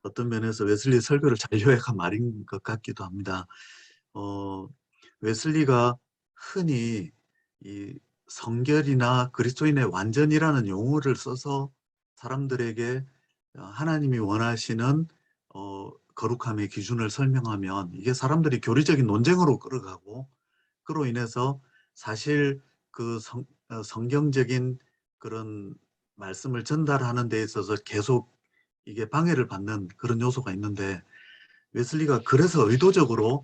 어떤 면에서 웨슬리 설교를 잘 요약한 말인 것 같기도 합니다. 웨슬리가 흔히 이 성결이나 그리스도인의 완전이라는 용어를 써서 사람들에게 하나님이 원하시는 거룩함의 기준을 설명하면 이게 사람들이 교리적인 논쟁으로 끌어가고, 그로 인해서 사실 그 성경적인 그런 말씀을 전달하는 데 있어서 계속 이게 방해를 받는 그런 요소가 있는데, 웨슬리가 그래서 의도적으로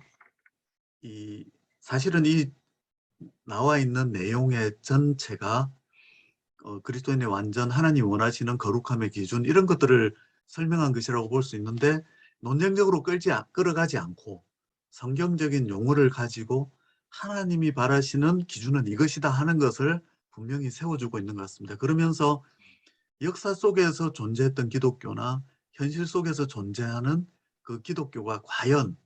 사실은 이 나와 있는 내용의 전체가 그리스도인의 완전, 하나님 원하시는 거룩함의 기준 이런 것들을 설명한 것이라고 볼 수 있는데, 논쟁적으로 끌어가지 않고 성경적인 용어를 가지고 하나님이 바라시는 기준은 이것이다 하는 것을 분명히 세워주고 있는 것 같습니다. 그러면서 역사 속에서 존재했던 기독교나 현실 속에서 존재하는 그 기독교가 과연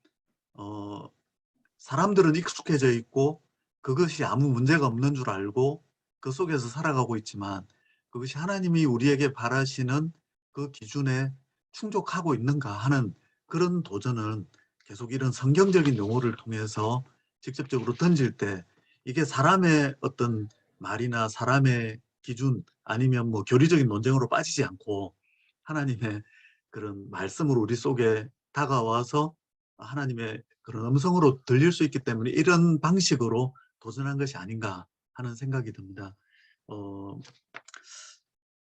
사람들은 익숙해져 있고 그것이 아무 문제가 없는 줄 알고 그 속에서 살아가고 있지만, 그것이 하나님이 우리에게 바라시는 그 기준에 충족하고 있는가 하는 그런 도전은 계속 이런 성경적인 용어를 통해서 직접적으로 던질 때, 이게 사람의 어떤 말이나 사람의 기준 아니면 뭐 교리적인 논쟁으로 빠지지 않고 하나님의 그런 말씀으로 우리 속에 다가와서 하나님의 그런 음성으로 들릴 수 있기 때문에 이런 방식으로 도전한 것이 아닌가 하는 생각이 듭니다.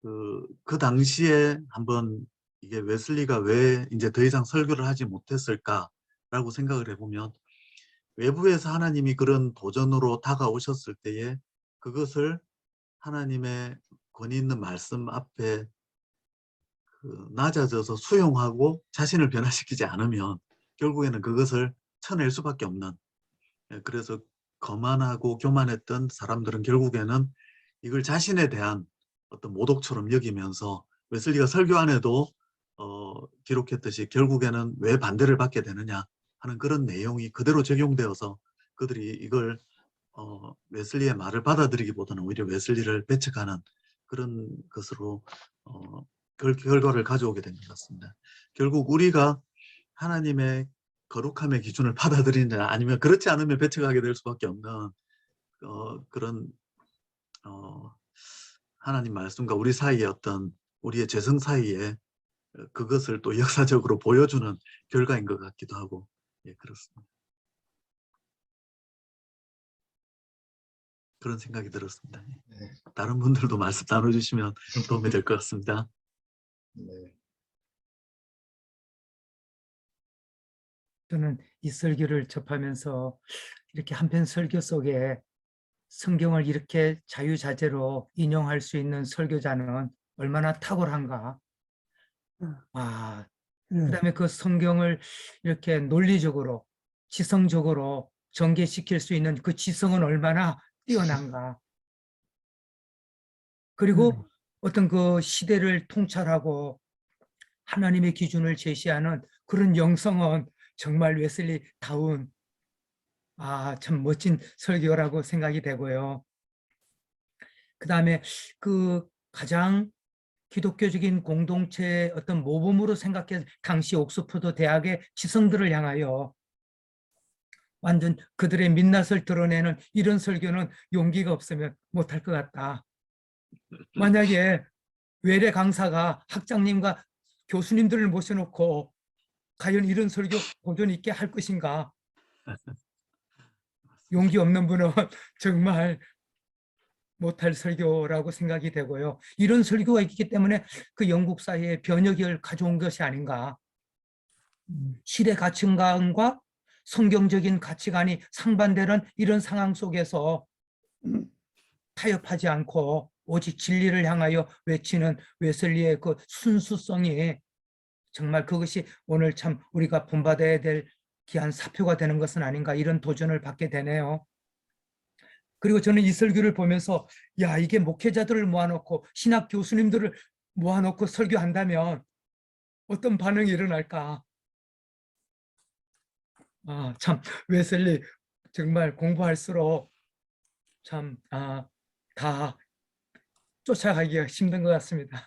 그 당시에 한번 이게 웨슬리가 왜 이제 더 이상 설교를 하지 못했을까라고 생각을 해보면, 외부에서 하나님이 그런 도전으로 다가오셨을 때에 그것을 하나님의 권위 있는 말씀 앞에 낮아져서 수용하고 자신을 변화시키지 않으면 결국에는 그것을 쳐낼 수밖에 없는, 그래서 거만하고 교만했던 사람들은 결국에는 이걸 자신에 대한 어떤 모독처럼 여기면서, 웨슬리가 설교 안에도 기록했듯이 결국에는 왜 반대를 받게 되느냐 하는 그런 내용이 그대로 적용되어서 그들이 이걸 웨슬리의 말을 받아들이기보다는 오히려 웨슬리를 배척하는 그런 것으로 결과를 가져오게 된 것 같습니다. 결국 우리가 하나님의 거룩함의 기준을 받아들이느냐 아니면 그렇지 않으면 배척하게 될 수밖에 없는 그런 하나님 말씀과 우리 사이의 어떤 우리의 죄성 사이에 그것을 또 역사적으로 보여주는 결과인 것 같기도 하고, 예, 그렇습니다. 그런 생각이 들었습니다. 네. 다른 분들도 말씀 나눠주시면 도움이 될 것 같습니다. 네. 저는 이 설교를 접하면서 이렇게 한편 설교 속에 성경을 이렇게 자유자재로 인용할 수 있는 설교자는 얼마나 탁월한가. 예, 그다음에 그 성경을 이렇게 논리적으로, 지성적으로 전개시킬 수 있는 그 지성은 얼마나 뛰어난가. 그리고 어떤 그 시대를 통찰하고 하나님의 기준을 제시하는 그런 영성은 정말 웨슬리다운 참 멋진 설교라고 생각이 되고요. 그다음에 그 가장 기독교적인 공동체의 어떤 모범으로 생각해 당시 옥스퍼드 대학의 지성들을 향하여 완전 그들의 민낯을 드러내는 이런 설교는 용기가 없으면 못할 것 같다. 만약에 외래 강사가 학장님과 교수님들을 모셔놓고 과연 이런 설교 도전 있게 할 것인가? 용기 없는 분은 정말 못할 설교라고 생각이 되고요. 이런 설교가 있기 때문에 그 영국 사회에 변혁을 가져온 것이 아닌가. 시대 가치관과 성경적인 가치관이 상반되는 이런 상황 속에서 타협하지 않고 오직 진리를 향하여 외치는 웨슬리의 그 순수성이 정말 그것이 오늘 참 우리가 본받아야 될 귀한 사표가 되는 것은 아닌가, 이런 도전을 받게 되네요. 그리고 저는 이 설교를 보면서 야, 이게 목회자들을 모아놓고 신학 교수님들을 모아놓고 설교한다면 어떤 반응이 일어날까? 참 웨슬리 정말 공부할수록 참 다 쫓아가기가 힘든 것 같습니다.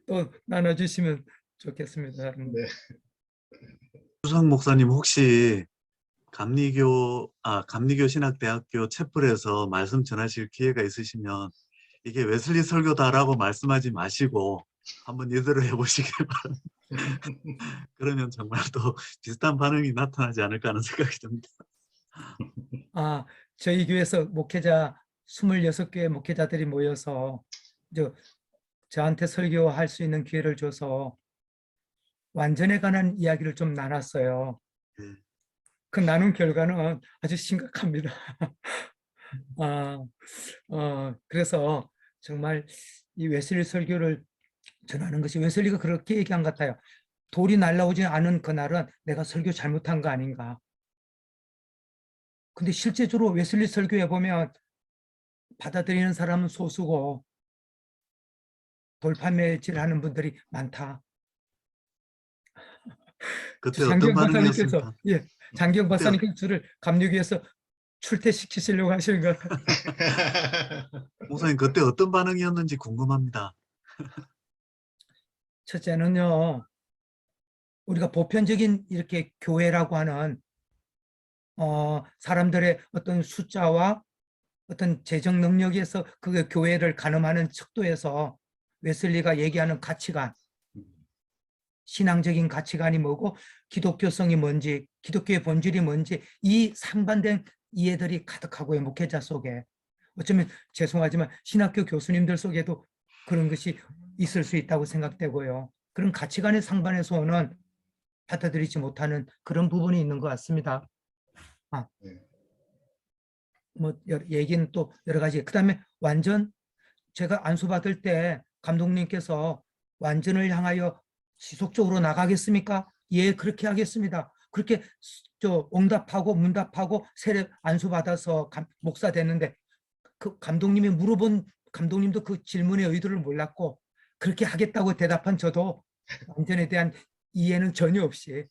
또 나눠주시면 좋겠습니다. 네. 주성 목사님 혹시 감리교 신학대학교 채플에서 말씀 전하실 기회가 있으시면 이게 웨슬리 설교다라고 말씀하지 마시고 한번 예대로 해보시길 바랍니다. 그러면 정말 또 비슷한 반응이 나타나지 않을까 하는 생각이 듭니다. 저희 교회에서 목회자 26교회 목회자들이 모여서 저한테 설교할 수 있는 기회를 줘서 완전에 관한 이야기를 좀 나눴어요. 네. 그 나눈 결과는 아주 심각합니다. 그래서 정말 이 웨슬리 설교를 전하는 것이, 웨슬리가 그렇게 얘기한 것 같아요. 돌이 날라오지 않은 그날은 내가 설교 잘못한 거 아닌가. 근데 실제적으로 웨슬리 설교에 보면 받아들이는 사람은 소수고 돌팔매질하는 분들이 많다. 그때 장경 어떤 박사님께서 반응이었습니까? 장경 그때 박사님께서 저를 감리교에서 출퇴시키시려고 하시는 것 같아요. 목사님 그때 어떤 반응이었는지 궁금합니다. 첫째는요, 우리가 보편적인 이렇게 교회라고 하는 사람들의 어떤 숫자와 어떤 재정 능력에서 그 교회를 가늠하는 척도에서 웨슬리가 얘기하는 가치관, 신앙적인 가치관이 뭐고 기독교성이 뭔지, 기독교의 본질이 뭔지, 이 상반된 이해들이 가득하고요. 목회자 속에. 어쩌면 죄송하지만 신학교 교수님들 속에도 그런 것이 있을 수 있다고 생각되고요. 그런 가치관의 상반에서 오는 받아들이지 못하는 그런 부분이 있는 것 같습니다. 얘기는 또 여러 가지. 그다음에 완전, 제가 안수받을 때 감독님께서 완전을 향하여 지속적으로 나가겠습니까? 예, 그렇게 하겠습니다. 그렇게 응답하고 문답하고 세례 안수받아서 목사 됐는데, 그 감독님이 물어본, 감독님도 그 질문의 의도를 몰랐고 그렇게 하겠다고 대답한 저도 완전에 대한 이해는 전혀 없이.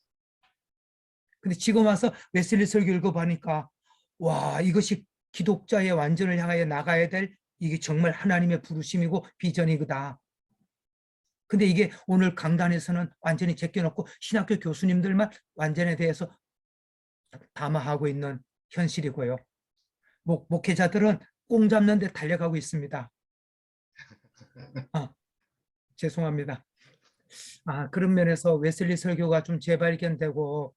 근데 지금 와서 웨슬리 설교 읽어보니까 와, 이것이 기독자의 완전을 향하여 나가야 될, 이게 정말 하나님의 부르심이고 비전이다. 근데 이게 오늘 강단에서는 완전히 제껴놓고 신학교 교수님들만 완전에 대해서 담화하고 있는 현실이고요. 목회자들은 꽁 잡는 데 달려가고 있습니다. 죄송합니다. 그런 면에서 웨슬리 설교가 좀 재발견되고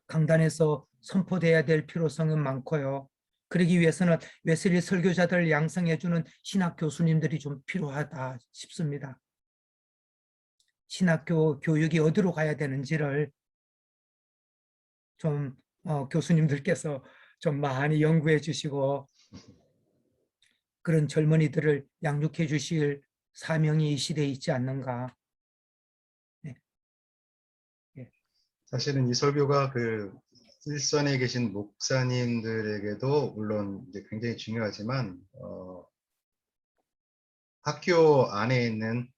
강단에서 선포돼야 될 필요성은 많고요. 그러기 위해서는 웨슬리 설교자들 양성해주는 신학 교수님들이 좀 필요하다 싶습니다. 신학교 교육이 어디로 가야 되는지를 좀 교수님들께서 좀 많이 연구해 주시고 그런 젊은이들을 양육해 주실 사명이 이 시대에 있지 않는가. 네. 사실은 이 설교가 그 일선에 계신 목사님들에게도 물론 이제 굉장히 중요하지만 학교 안에 있는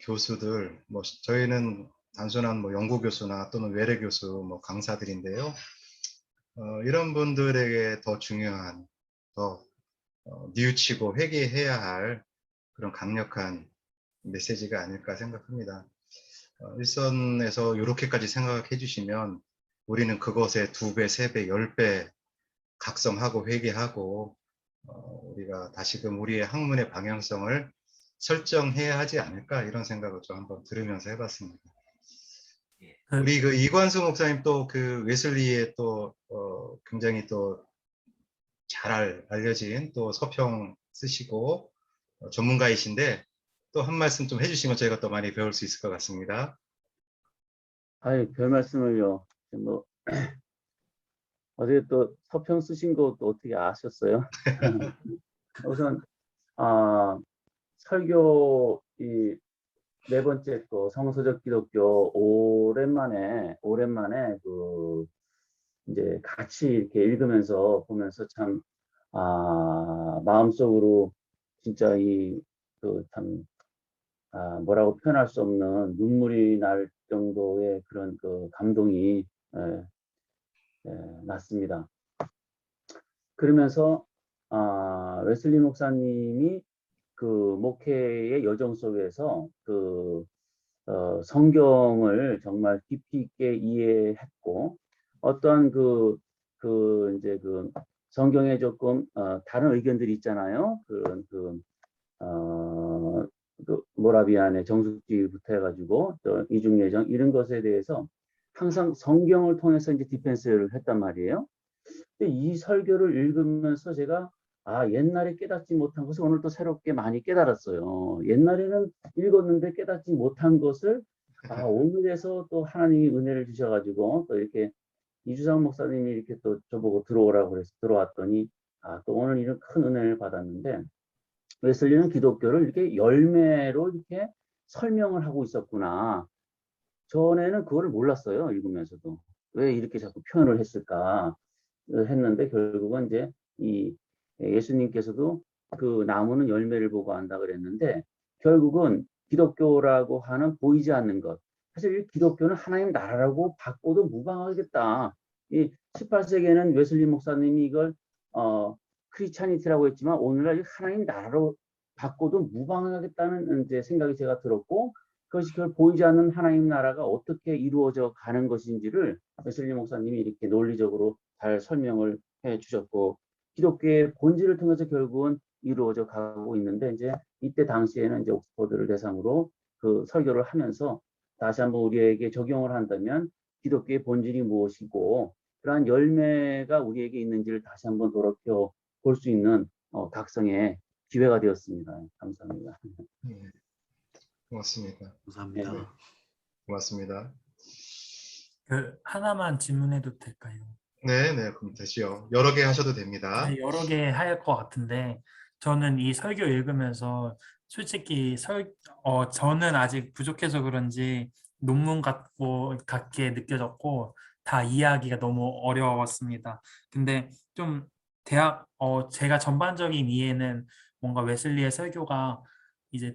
교수들, 뭐 저희는 단순한 뭐 연구 교수나 또는 외래 교수, 뭐 강사들인데요. 이런 분들에게 더 중요한, 더 뉘우치고 회개해야 할 그런 강력한 메시지가 아닐까 생각합니다. 일선에서 이렇게까지 생각해 주시면 우리는 그것에 2배, 3배, 10배 각성하고 회개하고 우리가 다시금 우리의 학문의 방향성을 설정해야 하지 않을까 이런 생각을 좀 한번 들으면서 해봤습니다. 그, 우리 그 이관수 목사님 또 그 웨슬리의 또 굉장히 또 잘 알려진 또 서평 쓰시고 전문가이신데 또 한 말씀 좀 해주시면 저희가 또 많이 배울 수 있을 것 같습니다. 아유, 별 말씀을요. 뭐 어떻게 또 서평 쓰신 것도 어떻게 아셨어요? 우선 설교 이 네 번째 거 성서적 기독교 오랜만에 그 이제 같이 이렇게 읽으면서 보면서 참 마음속으로 진짜 이 그 참 뭐라고 표현할 수 없는 눈물이 날 정도의 그런 그 감동이 났습니다. 그러면서 웨슬리 목사님이 그 목회의 여정 속에서 그 성경을 정말 깊이 있게 이해했고 어떤 이제 그 성경에 조금 다른 의견들이 있잖아요. 그 모라비안의 정숙지부터 해가지고 또 이중예정 이런 것에 대해서 항상 성경을 통해서 이제 디펜스를 했단 말이에요. 근데 이 설교를 읽으면서 제가 옛날에 깨닫지 못한 것을 오늘 또 새롭게 많이 깨달았어요. 옛날에는 읽었는데 깨닫지 못한 것을 오늘에서 또 하나님이 은혜를 주셔가지고 또 이렇게 이주상 목사님이 이렇게 또 저보고 들어오라고 그래서 들어왔더니 또 오늘 이런 큰 은혜를 받았는데 웨슬리는 기독교를 이렇게 열매로 이렇게 설명을 하고 있었구나. 전에는 그거를 몰랐어요. 읽으면서도 왜 이렇게 자꾸 표현을 했을까 했는데 결국은 이제 이 예수님께서도 그 나무는 열매를 보고 안다 그랬는데 결국은 기독교라고 하는 보이지 않는 것. 사실 이 기독교는 하나님 나라라고 바꿔도 무방하겠다. 이 18세기에는 웨슬리 목사님이 이걸 크리스찬이티라고 했지만 오늘날 하나님 나라로 바꿔도 무방하겠다는 이제 생각이 제가 들었고 그것이 그걸 보이지 않는 하나님 나라가 어떻게 이루어져 가는 것인지를 웨슬리 목사님이 이렇게 논리적으로 잘 설명을 해 주셨고 기독교의 본질을 통해서 결국은 이루어져 가고 있는데 이제 이때 당시에는 이제 옥스퍼드를 대상으로 그 설교를 하면서 다시 한번 우리에게 적용을 한다면 기독교의 본질이 무엇이고 그러한 열매가 우리에게 있는지를 다시 한번 돌이켜 볼 수 있는 각성의 기회가 되었습니다. 감사합니다. 고맙습니다. 감사합니다. 네, 고맙습니다. 그 하나만 질문해도 될까요? 네, 그럼 되시요. 여러 개 하셔도 됩니다. 네, 여러 개 할 것 같은데 저는 이 설교 읽으면서 솔직히 저는 아직 부족해서 그런지 논문 같게 느껴졌고 다 이해하기가 너무 어려웠습니다. 근데 좀 제가 전반적인 이해는 뭔가 웨슬리의 설교가 이제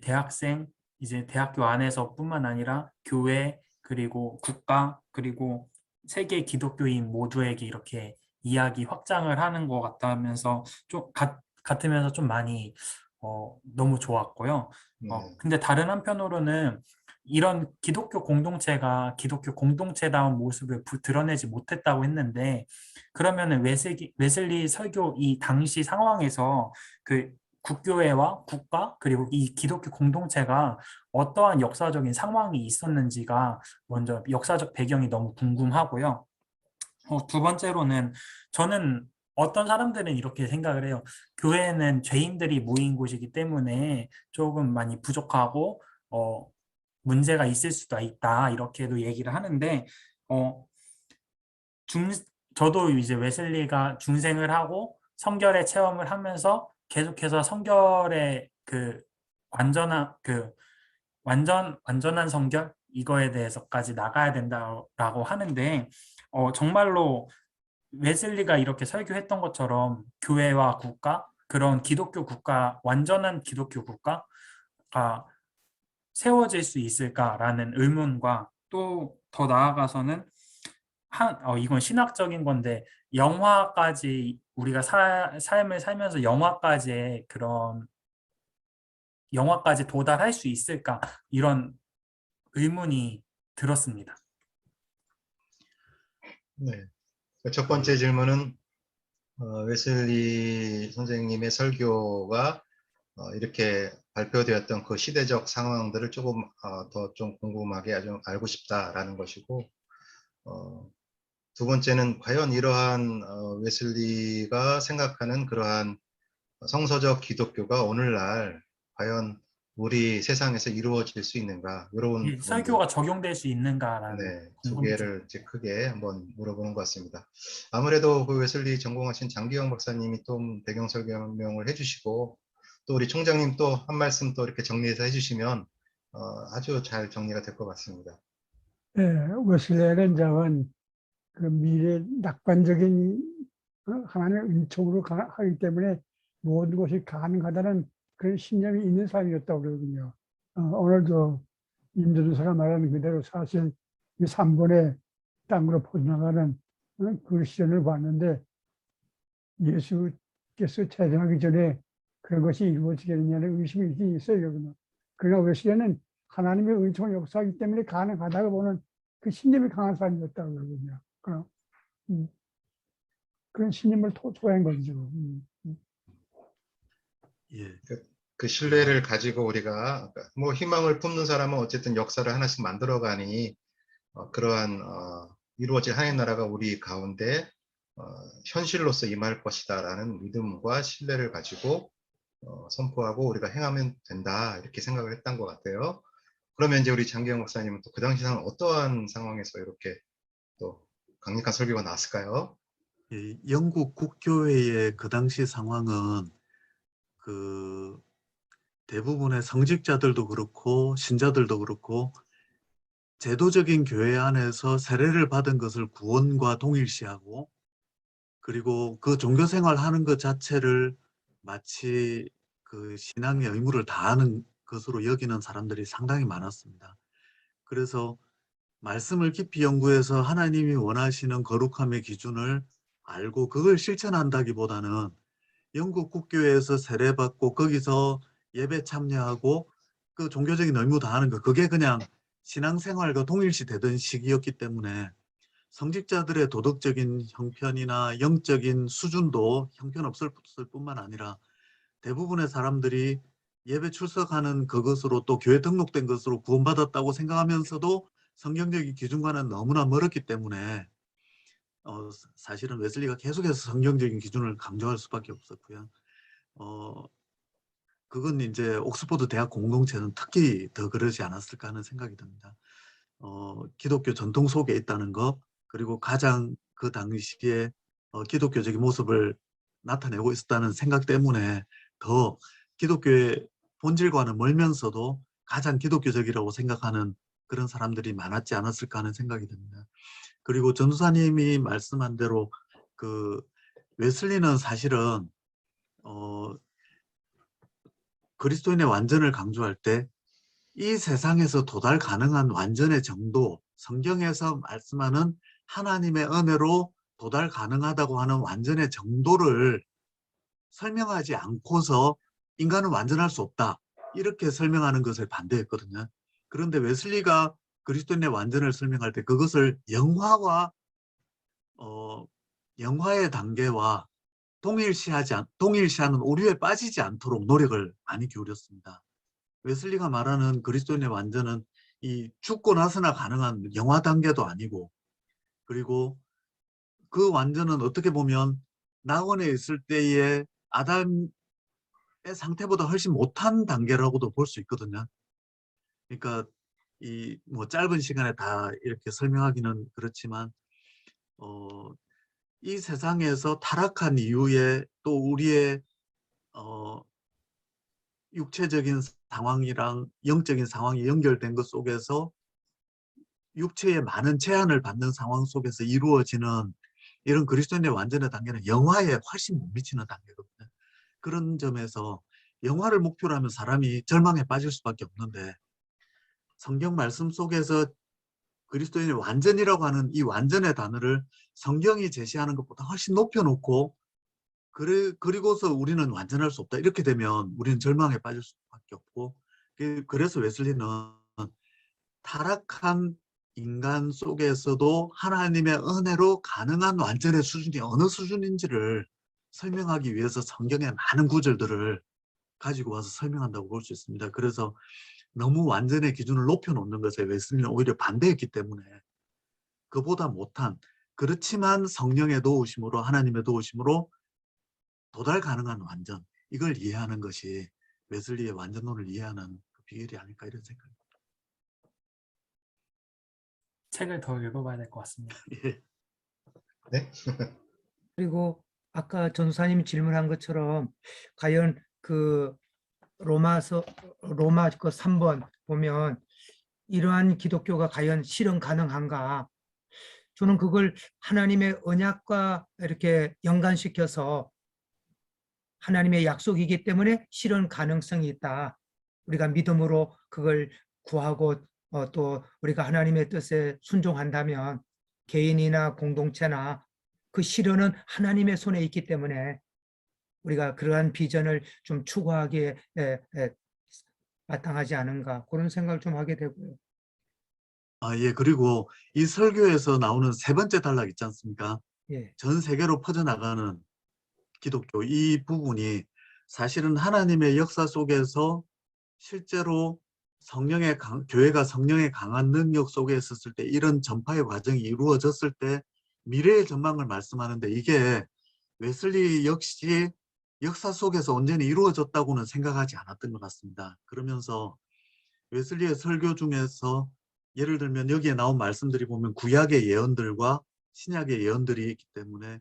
이제 대학교 안에서뿐만 아니라 교회 그리고 국가 그리고 세계 기독교인 모두에게 이렇게 이야기 확장을 하는 것 같다면서 같으면서 좀 많이 너무 좋았고요. 네. 근데 다른 한편으로는 이런 기독교 공동체가 기독교 공동체다운 모습을 드러내지 못했다고 했는데 그러면은 웨슬리 설교 이 당시 상황에서 그 국교회와 국가 그리고 이 기독교 공동체가 어떠한 역사적인 상황이 있었는지가 먼저 역사적 배경이 너무 궁금하고요. 두 번째로는 저는 어떤 사람들은 이렇게 생각을 해요. 교회는 죄인들이 모인 곳이기 때문에 조금 많이 부족하고 문제가 있을 수도 있다 이렇게도 얘기를 하는데 저도 이제 웨슬리가 중생을 하고 성결의 체험을 하면서 계속해서 성결의 그 완전한 성결 이거에 대해서까지 나가야 된다라고 하는데 정말로 웨슬리가 이렇게 설교했던 것처럼 교회와 국가 그런 기독교 국가 완전한 기독교 국가가 세워질 수 있을까라는 의문과 또 더 나아가서는 이건 신학적인 건데 영화까지 우리가 삶을 살면서 영화까지의 그런 영화까지 도달할 수 있을까 이런 의문이 들었습니다. 네. 첫 번째 질문은 웨슬리 선생님의 설교가 이렇게 발표되었던 그 시대적 상황들을 조금 더 좀 궁금하게 좀 알고 싶다라는 것이고, 두 번째는 과연 이러한 웨슬리가 생각하는 그러한 성서적 기독교가 오늘날 과연 우리 세상에서 이루어질 수 있는가, 이런 이 설교가 적용될 수 있는가라는 네, 두 궁금증. 개를 이제 크게 한번 물어보는 것 같습니다. 아무래도 그 웨슬리 전공하신 장기영 박사님이 또 배경 설명을 해주시고, 또 우리 총장님 또 한 말씀 또 이렇게 정리해서 해주시면 아주 잘 정리가 될 것 같습니다. 예, 웨슬레는 저건 그 미래 낙관적인 하나님의 은총으로 하기 때문에 모든 것이 가능하다는 그런 신념이 있는 사람이었다고 그러거든요. 오늘도 임전도사가 말하는 그대로 사실 이 3번의 땅으로 퍼져나가는 그 시련을 봤는데, 예수께서 태어나기 전에 그런 것이 이루어지겠느냐는 의심이 있긴 있어요. 그러나 웨슬레는 하나님의 은총을 역사하기 때문에 가능하다고 보는 그 신념이 강한 사람이었다고 그러거든요. 그런 신념을 토해한 거죠. 예. 그 신뢰를 가지고 우리가 뭐 희망을 품는 사람은 어쨌든 역사를 하나씩 만들어가니 그러한 이루어질 하나님 나라가 우리 가운데 현실로서 임할 것이다라는 믿음과 신뢰를 가지고 선포하고 우리가 행하면 된다, 이렇게 생각을 했던 것 같아요. 그러면 이제 우리 장기영 목사님은 또 그 당시 상황 어떠한 상황에서 이렇게 또 강력한 설교가 나왔을까요? 예, 영국 국교회의 그 당시 상황은 그 대부분의 성직자들도 그렇고 신자들도 그렇고 제도적인 교회 안에서 세례를 받은 것을 구원과 동일시하고, 그리고 그 종교 생활하는 것 자체를 마치 그 신앙의 의무를 다하는 것으로 여기는 사람들이 상당히 많았습니다. 그래서 말씀을 깊이 연구해서 하나님이 원하시는 거룩함의 기준을 알고 그걸 실천한다기보다는 영국 국교회에서 세례받고 거기서 예배 참여하고 그 종교적인 의무 다하는 거, 그게 그냥 신앙생활과 동일시 되던 시기였기 때문에 성직자들의 도덕적인 형편이나 영적인 수준도 형편없을 뿐만 아니라 대부분의 사람들이 예배 출석하는 그것으로 또 교회 등록된 것으로 구원받았다고 생각하면서도 성경적인 기준과는 너무나 멀었기 때문에 사실은 웨슬리가 계속해서 성경적인 기준을 강조할 수밖에 없었고요. 그건 이제 옥스퍼드 대학 공동체는 특히 더 그러지 않았을까 하는 생각이 듭니다. 기독교 전통 속에 있다는 것, 그리고 가장 그 당시에 기독교적인 모습을 나타내고 있었다는 생각 때문에 더 기독교의 본질과는 멀면서도 가장 기독교적이라고 생각하는 그런 사람들이 많았지 않았을까 하는 생각이 듭니다. 그리고 전도사님이 말씀한 대로 그 웨슬리는 사실은 그리스도인의 완전을 강조할 때 이 세상에서 도달 가능한 완전의 정도, 성경에서 말씀하는 하나님의 은혜로 도달 가능하다고 하는 완전의 정도를 설명하지 않고서 인간은 완전할 수 없다, 이렇게 설명하는 것을 반대했거든요. 그런데 웨슬리가 그리스도인의 완전을 설명할 때 그것을 영화와 영화의 단계와 동일시하는 오류에 빠지지 않도록 노력을 많이 기울였습니다. 웨슬리가 말하는 그리스도인의 완전은 이 죽고 나서나 가능한 영화 단계도 아니고, 그리고 그 완전은 어떻게 보면 낙원에 있을 때의 아담의 상태보다 훨씬 못한 단계라고도 볼 수 있거든요. 그러니까 이 뭐 짧은 시간에 다 이렇게 설명하기는 그렇지만 이 세상에서 타락한 이후에 또 우리의 육체적인 상황이랑 영적인 상황이 연결된 것 속에서 육체의 많은 제한을 받는 상황 속에서 이루어지는 이런 그리스도인의 완전의 단계는 영화에 훨씬 못 미치는 단계거든요. 그런 점에서 영화를 목표로 하면 사람이 절망에 빠질 수밖에 없는데, 성경 말씀 속에서 그리스도인의 완전이라고 하는 이 완전의 단어를 성경이 제시하는 것보다 훨씬 높여놓고 그리고서 우리는 완전할 수 없다, 이렇게 되면 우리는 절망에 빠질 수밖에 없고, 그래서 웨슬리는 타락한 인간 속에서도 하나님의 은혜로 가능한 완전의 수준이 어느 수준인지를 설명하기 위해서 성경의 많은 구절들을 가지고 와서 설명한다고 볼 수 있습니다. 그래서 너무 완전의 기준을 높여놓는 것에 웨슬리는 오히려 반대했기 때문에 그보다 못한, 그렇지만 성령의 도우심으로, 하나님의 도우심으로 도달 가능한 완전, 이걸 이해하는 것이 웨슬리의 완전론을 이해하는 그 비결이 아닐까 이런 생각입니다. 책을 더 읽어봐야 될 것 같습니다. 예. 네. 그리고 아까 전사님이 질문한 것처럼 과연 그 로마 그 3번 보면 이러한 기독교가 과연 실현 가능한가? 저는 그걸 하나님의 언약과 이렇게 연관시켜서 하나님의 약속이기 때문에 실현 가능성이 있다. 우리가 믿음으로 그걸 구하고 또 우리가 하나님의 뜻에 순종한다면 개인이나 공동체나 그 실현은 하나님의 손에 있기 때문에 우리가 그러한 비전을 좀 추구하기에 마땅하지 않은가 그런 생각을 좀 하게 되고요. 예. 그리고 이 설교에서 나오는 세 번째 단락 있지 않습니까? 예. 전 세계로 퍼져나가는 기독교, 이 부분이 사실은 하나님의 역사 속에서 실제로 교회가 성령의 강한 능력 속에 있었을 때, 이런 전파의 과정이 이루어졌을 때 미래의 전망을 말씀하는데, 이게 웨슬리 역시 역사 속에서 온전히 이루어졌다고는 생각하지 않았던 것 같습니다. 그러면서 웨슬리의 설교 중에서 예를 들면 여기에 나온 말씀들이 보면 구약의 예언들과 신약의 예언들이 있기 때문에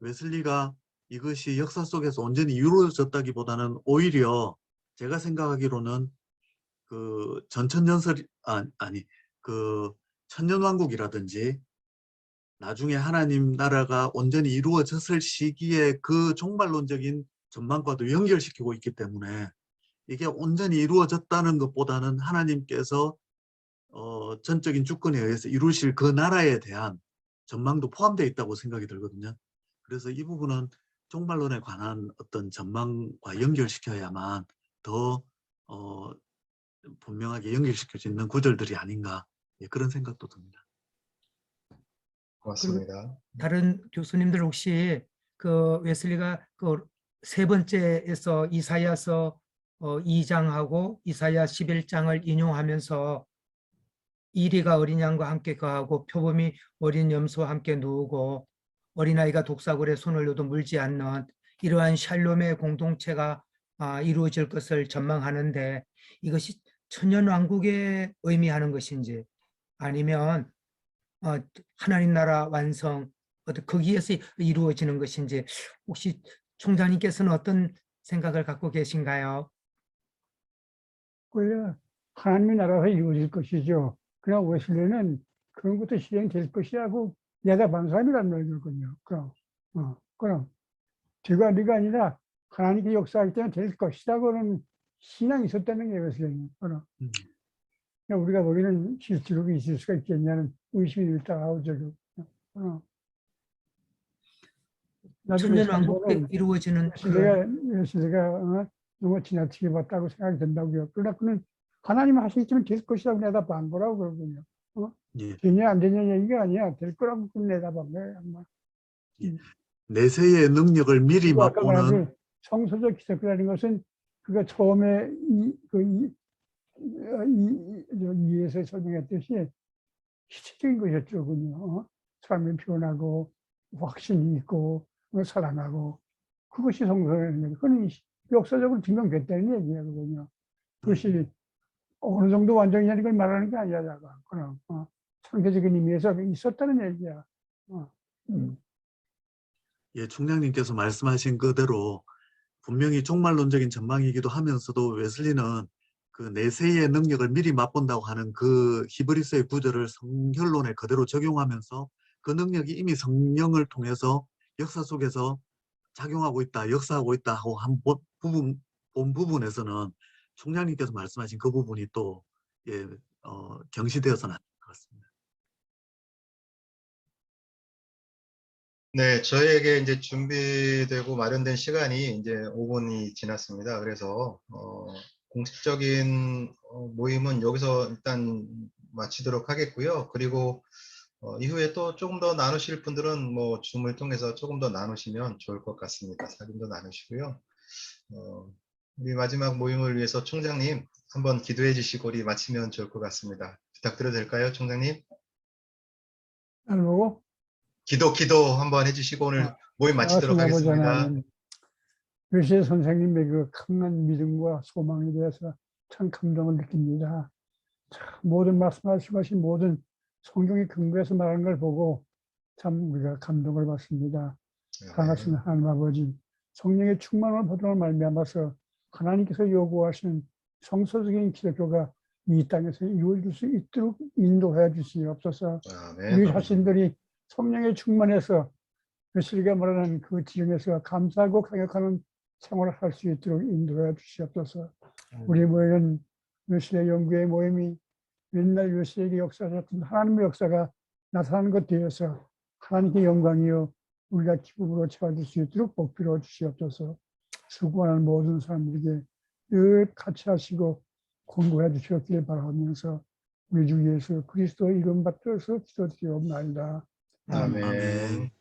웨슬리가 이것이 역사 속에서 온전히 이루어졌다기보다는 오히려 제가 생각하기로는 그 그 천년왕국이라든지 나중에 하나님 나라가 온전히 이루어졌을 시기에 그 종말론적인 전망과도 연결시키고 있기 때문에 이게 온전히 이루어졌다는 것보다는 하나님께서 전적인 주권에 의해서 이루실 그 나라에 대한 전망도 포함되어 있다고 생각이 들거든요. 그래서 이 부분은 종말론에 관한 어떤 전망과 연결시켜야만 더 분명하게 연결시킬 수 있는 구절들이 아닌가, 그런 생각도 듭니다. 고맙습니다. 다른 교수님들 혹시 그 웨슬리가 그 세 번째에서 이사야서 2장하고 이사야 11장을 인용하면서 이리가 어린 양과 함께 거하고 표범이 어린 염소와 함께 누우고 어린아이가 독사굴에 손을 넣어도 물지 않는 이러한 샬롬의 공동체가 이루어질 것을 전망하는데 이것이 천년왕국에 의미하는 것인지 아니면 하나님 나라 완성 거기에서 이루어지는 것인지 혹시 총장님께서는 어떤 생각을 갖고 계신가요? 그 하나님의 나라에서 이루어질 것이죠. 그러나 웨슬리는 그런 것도 실행될 것이라고 내다본 사람이란 말이거든요. 그럼 제가 네가 아니라 하나님께 역사할 때는 될 것이라고는 신앙이 있었다는 게 웨슬리는. 우리가 보기에는 실수록이 있을 수가 있겠냐는 의심이 들다가고 저기. 천년왕국에 이루어지는 웨슬리가 너무 지나치게 봤다고 생각이 든다고요. 그러나 그는 하나님 하시겠지만 될 것이라고 내다본 거라고 그러거든요. 예. 되냐 안 되냐 얘기가 아니야. 될 거라고 내다본 거예요. 내세의 능력을 미리 그리고 아까 말한 맛보는 그 성소적 기독교라는 것은 그가 처음에 이에서 설명했듯이 실질적인 것이었죠. 삶이 피곤하고 확신이 있고 사랑하고 그것이 성소라는 거예요. 그건 역사적으로 증명됐다는 얘기거든요. 그것이 어느 정도 완전이냐는 걸 말하는 게 아니야. 그럼 상대적인 의미에서 있었다는 얘기야. 예, 총장님께서 말씀하신 그대로 분명히 종말론적인 전망이기도 하면서도 웨슬리는 그 내세의 능력을 미리 맛본다고 하는 그 히브리서의 구절을 성혈론에 그대로 적용하면서 그 능력이 이미 성령을 통해서 역사 속에서 작용하고 있다, 역사하고 있다 하고 한 부분에서는 총장님께서 말씀하신 그 부분이 또 경시되어서는 안 될 것 같습니다. 네, 저희에게 이제 준비되고 마련된 시간이 이제 5분이 지났습니다. 그래서 공식적인 모임은 여기서 일단 마치도록 하겠고요. 그리고 이후에 또 조금 더 나누실 분들은 뭐 줌을 통해서 조금 더 나누시면 좋을 것 같습니다. 사진도 나누시고요. 우리 마지막 모임을 위해서 총장님 한번 기도해 주시고 우리 마치면 좋을 것 같습니다. 부탁드려도 될까요, 총장님? 날 보고 기도 한번 해주시고 오늘 모임 마치도록 아버지 하겠습니다. 하나님, 요새 선생님의 그 강한 믿음과 소망에 대해서 참 감동을 느낍니다. 참 모든 말씀하시고 하신 모든 성경의 근거에서 말하는 걸 보고 참 우리가 감동을 받습니다. 사랑하시는 하나님 아버지, 성령의 충만을 받음으로 말미암아서 하나님께서 요구하시는 성서적인 기독교가 이 땅에서 이루어질 수 있도록 인도해 주시옵소서. 아멘. 우리 자신들이 성령의 충만해서 웨슬리가 말하는 그 지경에서 감사하고 강력하는 생활을 할 수 있도록 인도해 주시옵소서. 우리 모이는 웨슬리 연구의 모임이 옛날 웨슬리의 역사였던 하나님의 역사가 나타나는 것 되어서 하나님께 영광이요 우리가 기쁨으로 채워줄 수 있도록 복비로 주시옵소서. 수고하는 모든 사람들에게 늘 같이 하시고 공부해 주시옵길 바라면서 우리 주 예수 그리스도 이름 받들어서 기도드리옵나이다. 아멘. 아멘.